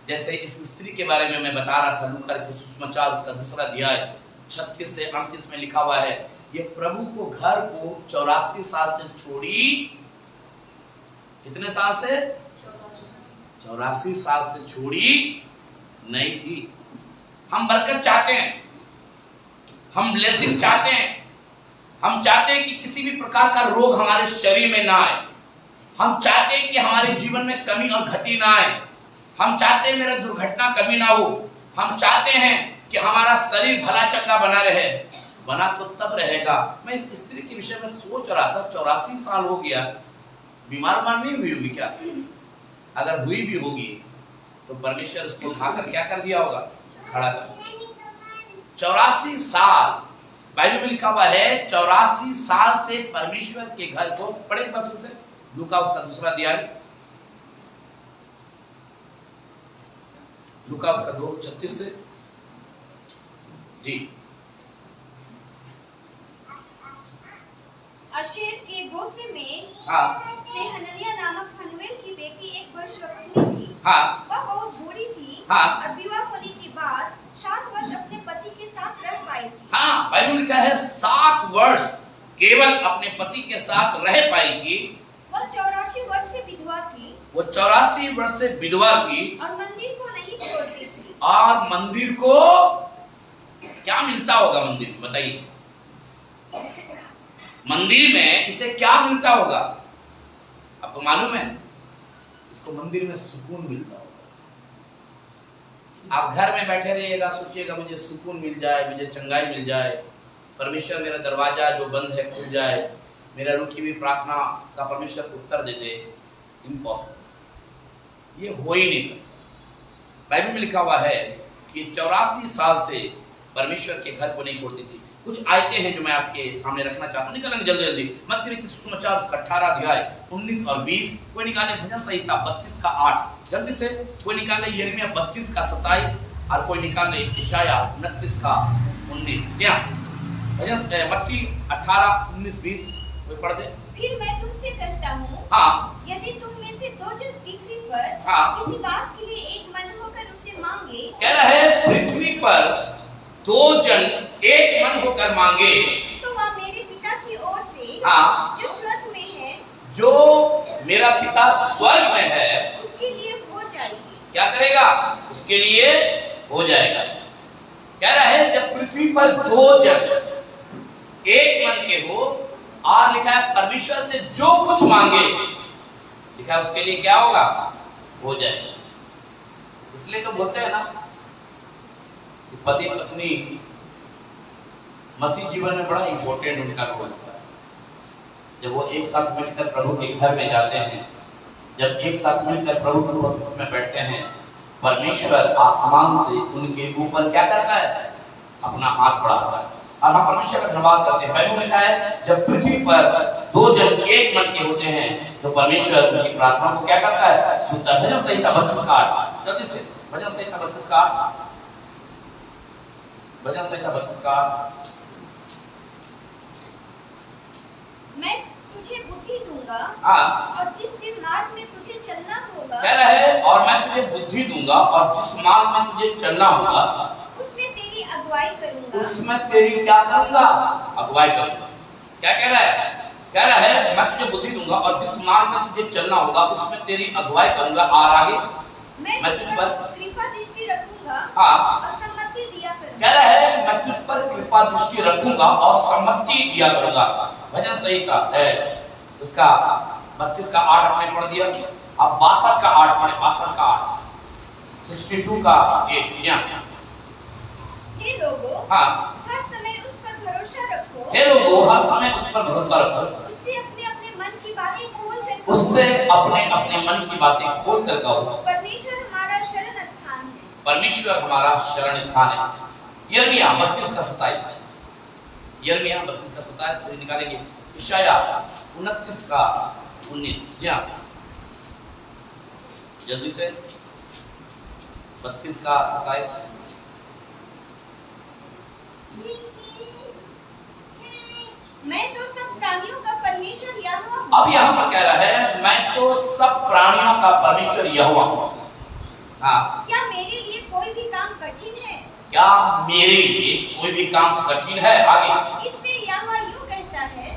जैसे इस स्त्री के बारे में मैं बता रहा था, लूका के सुसमाचार उसका 2 अध्याय 36 से 38 में लिखा हुआ है ये प्रभु को घर को 84 साल से छोड़ी, कितने साल से? 84 साल से छोड़ी नहीं थी। हम बरकत चाहते हैं, हम ब्लेसिंग चाहते हैं, हम चाहते हैं कि किसी भी प्रकार का रोग हमारे शरीर में ना आए, हम चाहते हैं कि हमारे जीवन में कमी और घटी ना आए, हम चाहते हैं मेरा दुर्घटना कभी ना हो, हम चाहते हैं कि हमारा शरीर भला चंगा बना रहे। बना तो तब रहेगा। मैं इस स्त्री के विषय में सोच रहा था, 84 साल हो गया, बीमार नहीं हुई होगी क्या? अगर हुई भी होगी तो परमेश्वर इसको उठाकर क्या कर दिया होगा? खड़ा कर। 84 साल बाइबल में लिखा हुआ है, 84 साल से परमेश्वर के घर को, पढ़े एक बार फिर से लूका उसका दूसरा अध्याय, लूका उसका 2:36 से जी। आशेर के गोत्र में हाँ से हनन्याह नामक फनुएल की बेटी एक वर्ष रखनी थी। हाँ वह बहुत बूढ़ी थी हाँ और विवाह होने के बाद 7 वर्ष अपने पति के साथ रह पाई थी। हाँ, बाइबल में लिखा है 7 वर्ष केवल अपने पति के साथ रह पाई थी। वह 84 वर्ष से विधवा थी। वो 84 वर्ष से विधवा थी और मंदिर को नहीं छोड़ती थी। और मंदिर को क्या मिलता होगा? मंदिर में बताइए, मंदिर में इसे क्या मिलता होगा? आपको मालूम है? इसको मंदिर में सुकून मिलता होगा। आप घर में बैठे रहिएगा, सोचिएगा मुझे सुकून मिल जाए, मुझे चंगाई मिल जाए, परमेश्वर मेरा दरवाजा जो बंद है खुल जाए, मेरा रुकी हुई प्रार्थना का परमेश्वर उत्तर दे दे। इम्पॉसिबल, ये हो ही नहीं सकता। बाइबल में लिखा हुआ है कि 84 साल से परमेश्वर के घर को नहीं छोड़ती थी। कुछ आयतें हैं जो मैं आपके सामने रखना चाहता हूँ, निकालेंगे जल्दी जल्दी। मत्ती लिखित सुसमाचार उसका 18 अध्याय 19 और 20। कोई निकाले भजन संहिता 32 का 8, जल्दी से। कोई निकाले यिर्मयाह 32 का 27 और कोई निकाले यशायाह 29 का 19। क्या भजन मत्ती 18 19 20 कोई पढ़ दे। फिर मैं तुमसे कहता हूँ, हाँ यदि तुम में से 2 जन पृथ्वी पर हाँ। किसी बात के लिए एक मन होकर उसे मांगे, कह रहा है पृथ्वी पर 2 जन एक मन होकर मांगे तो वह मेरे पिता की ओर से हाँ। जो स्वर्ग में है, जो मेरा पिता स्वर्ग में है, उसके लिए हो जाएगी। क्या करेगा? उसके लिए हो जाएगा। कह रहा है जब पृथ्वी पर 2 जन एक मन के हो, और लिखा है परमेश्वर से जो कुछ मांगे, लिखा है उसके लिए क्या होगा? हो जाएगा। इसलिए तो बोलते हैं ना, पति पत्नी मसीह जीवन में बड़ा इंपॉर्टेंट उनका रोल होता है। जब वो एक साथ मिलकर प्रभु के घर में जाते हैं, जब एक साथ मिलकर प्रभु के उपस्थिति में बैठते हैं, परमेश्वर आसमान से उनके ऊपर क्या करता है? अपना हाथ बढ़ाता है और हम परमेश्वर का धन्यवाद करते हैं। बाइबल में लिखा है जब पृथ्वी पर 2 जन एक मन के होते हैं तो परमेश्वर उनकी प्रार्थना को क्या करता है? सुनता है। भजन संहिता 32 का 8, जल्दी से। भजन संहिता 32 का 8, भजन संहिता 32 का 8। मैं तुझे बुद्धि दूंगा हाँ। और जिस दिन मार्ग में तुझे चलना होगा, कह रहा है और मैं तुझे बुद्धि दूंगा और जिस मार्ग में तुझे चलना होगा उसमें तेरी अगुवाई करूंगा। उसमें तेरी क्या करूंगा? अगुवाई करूंगा। क्या कह रहा है? कह रहा है मैं तुझे बुद्धि दूंगा और जिस मार्ग में तुझे चलना होगा उसमें तेरी अगुवाई करूंगा। और आगे मैं तुझ तुझ पर कृपा दृष्टि रखूंगा हाँ। और सम्मति दिया करूंगा। कह रहा है मैं तुझ पर कृपा दृष्टि रखूंगा और सम्मति दिया करूंगा। भजन संहिता है उसका 32 का 8 आपने पढ़ दिया। अब 62 का 8 पढ़े। 62 का 8, 62 का 1। हे लोगों, हाँ। हर समय उस पर भरोसा रखो। हे लोगों, हर समय उस पर भरोसा रखो। उससे अपने अपने मन की बातें खोल कर उससे अपने अपने मन की बातें खोल कर कहो। परमेश्वर हमारा शरण स्थान है। परमेश्वर हमारा शरण स्थान है। यिर्मयाह 32 का 27, यिर्मयाह 32 का 27 तो निकालेंगे। यशायाह 29 का 19। जल्दी से 32 का 27। मैं तो सब प्राणियों का परमेश्वर यहोवा हूँ। अब यहाँ पर कह रहा है मैं तो सब प्राणियों का परमेश्वर यहोवा हूँ। हाँ। क्या मेरे लिए कोई भी काम कठिन है? क्या मेरे लिए कोई भी काम कठिन है? आगे इसलिए यहोवा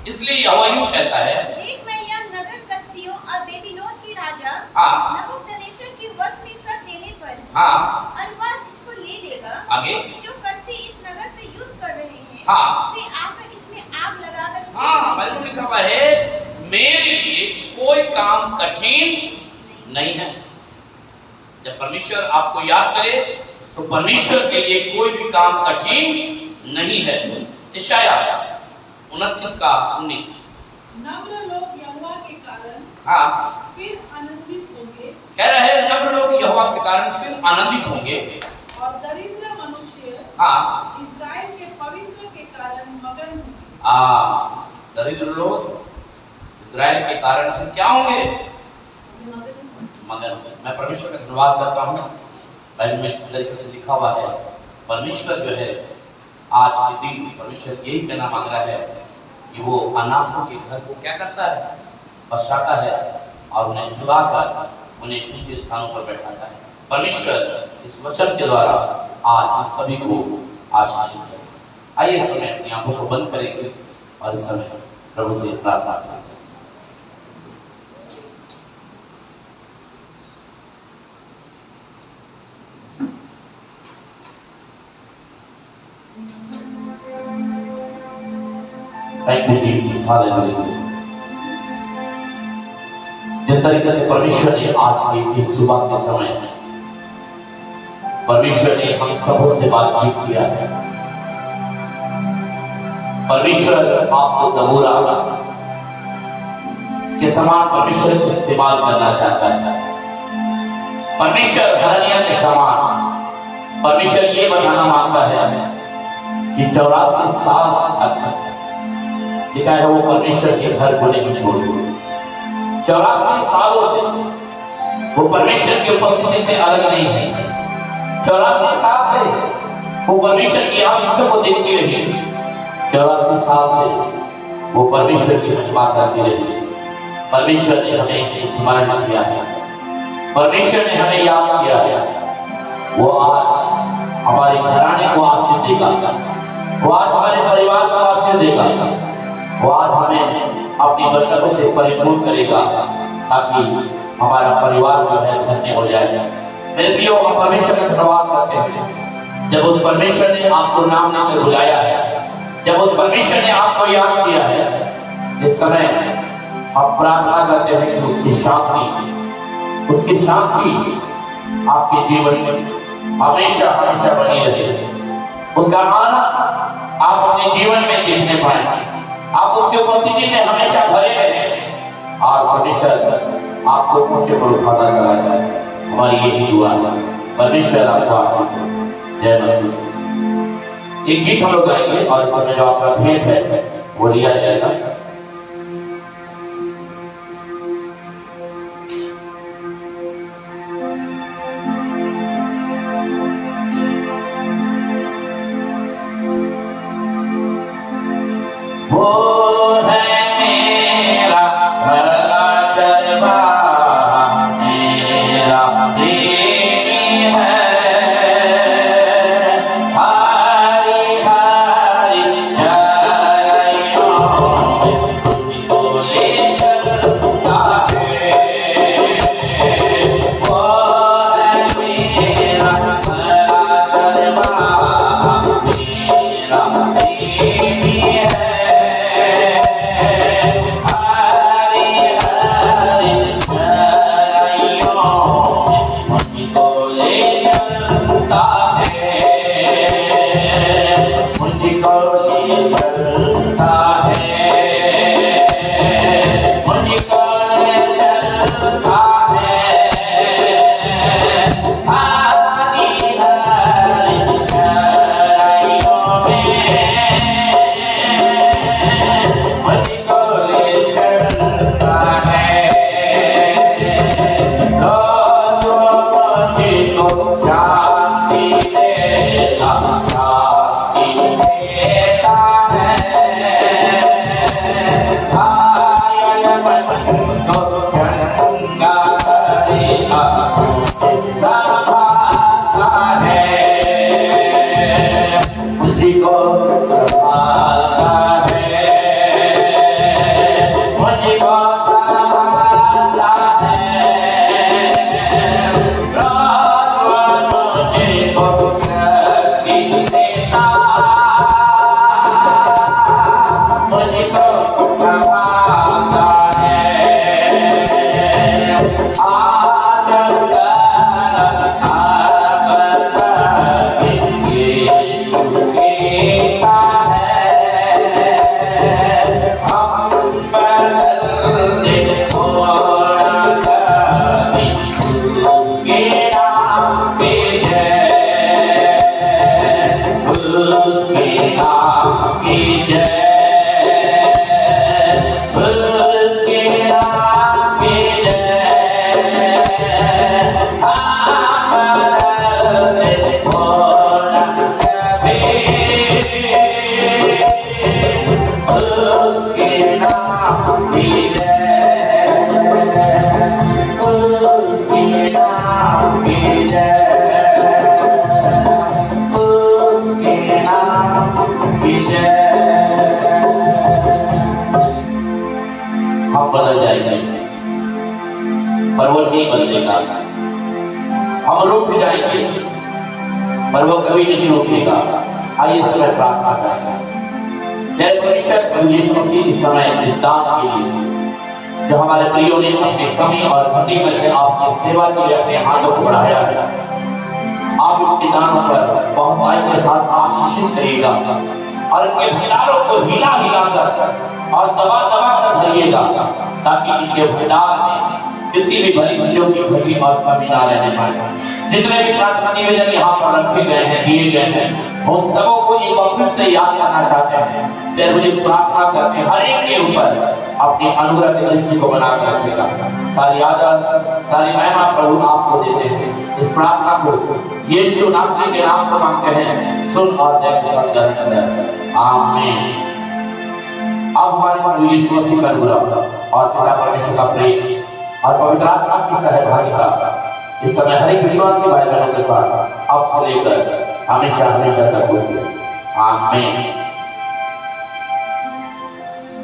इसलिए यहोवा यूं कहता है, देख मैं यह नगर कसदियों और बेबीलोन की राजा हाँ नबूकदनेस्सर के वश में कर देने पर हाँ और वह इसको ले लेगा। आगे जो कसदी इस नगर से युद्ध कर रहे हैं हाँ वे आकर इसमें आग लगाकर हाँ बाइबल में लिखा हुआ है, मेरे लिए कोई काम कठिन नहीं है। जब परमेश्वर आपको याद करे तो परमेश्वर के लिए कोई भी काम कठिन नहीं है। यशाया 29:19। नम्र लोग यहोवा के कारण हाँ फिर आनंदित होंगे कह रहे हैं, नम्र लोग यहोवा के कारण फिर आनंदित होंगे और दरिद्र मनुष्य हाँ इस्राएल के पवित्र के कारण मगन होंगे। दरिद्र लोग इस्राएल के कारण फिर क्या होंगे? मगन होंगे। मैं परमेश्वर का धन्यवाद करता हूँ। बाइबल में इस तरीके से लिखा हुआ है, परमेश्वर जो है आज के दिन परमेश्वर यही कहना मांग रहा है कि वो अनाथों के घर को क्या करता है? बसाता है और उन्हें झुलाकर उन्हें ऊंचे स्थानों पर बैठाता है। परमेश्वर इस वचन के द्वारा आज हम सभी को आशीष दे। आइए इस समय अपनी आंखों को बंद करेंगे और इस समय प्रभु से प्रार्थना करेंगे। Thank you, Jesus. Hallelujah. जिस तरीके से परमेश्वर ने आज की इस सुबह के समय परमेश्वर ने हम सबों से बातचीत किया है। परमेश्वर आपको दबोरा के समान परमेश्वर को इस्तेमाल करना चाहता है। परमेश्वर हनन्याह के समान परमेश्वर ये बताना मांगता है कि 84 साल तक लिखा है वो परमेश्वर के घर को नहीं छोड़े। 84 सालों से वो परमेश्वर की उपस्थिति से अलग नहीं है। 84 साल से वो परमेश्वर की आशीषों को देखती रही। 84 साल से वो परमेश्वर की महिमा करती रही। परमेश्वर ने हमें स्मरण किया है, परमेश्वर ने हमें याद किया है। वो आज हमारे घराने को आशीष देगा, वो आज हमारे परिवार को आशीष देगा, वो आज हमें अपनी बरकतों से परिपूर्ण करेगा ताकि हमारा परिवार जो है धन्य हो जाए। मेरे प्रियो, हम परमेश्वर का धन्यवाद करते हैं जब उस परमेश्वर ने आपको नाम लेकर बुलाया है, जब उस परमेश्वर ने आपको याद किया है। इस समय हम प्रार्थना करते हैं कि उसकी शांति आपके जीवन में हमेशा हमेशा बनी रहे। उसका आनंद आप अपने जीवन में देखने पाए, आप उसके उपस्थिति में हमेशा भरे रहे और परमेश्वर आपको ऊंचे पर उठाता चला जाए। हमारी यही दुआ है। परमेश्वर आपको आशीष दे। जय मसीह। एक गीत हम लोग गाएंगे और इस समय जो आपका भेंट है वो लिया जाएगा। वो है मेरा भला चरवा, मेरा प्रेमी है। हरी हरी चराइयों को ले चलता है। वो है मेरा भला चरवा, मेरा प्रेमी है। शांति देगा। हम रुक जाएंगे पर वो कभी नहीं रुकेगा। आइए समय प्रार्थना करेंगे। जय परमेश्वर यीशु मसीह इस समय इस दान के लिए जो हमारे प्रियो ने अपनी कमी और घटी में से आपकी सेवा के लिए अपने हाथों को बढ़ाया है, आप उनके दानों पर बहुत आय के साथ आशीषित करिएगा और इनके भंडारों को हिला हिला कर और दबा दबा कर भरिएगा, ताकि इनके भंडार में किसी भी भरी चीजों की घटी और कमी ना रहने पाए। जितने भी प्रार्थना निवेदन यहाँ पर रखे गए हैं, दिए गए हैं, उन सबों को एक बार फिर से याद करना चाहते हैं। फिर मुझे प्रार्थना करते हर एक के ऊपर अपनी अनुग्रह की दृष्टि को बनाकर रखेगा। सारी आदर सारी महिमा प्रभु आपको देते हैं। इस प्रार्थना को यीशु नासरी के नाम से मांगते हैं, सुन और दया के साथ ग्रहण कर। आमीन। अब हमारे प्रभु यीशु मसीह का अनुग्रह और पिता परमेश्वर का प्रेम और पवित्र आत्मा की सहभागिता इस समय हर एक विश्वास के भाई बहनों के साथ अब से लेकर हमेशा हमेशा तक होगी। आमीन।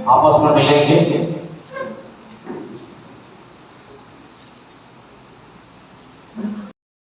आपस में मिलेंगे।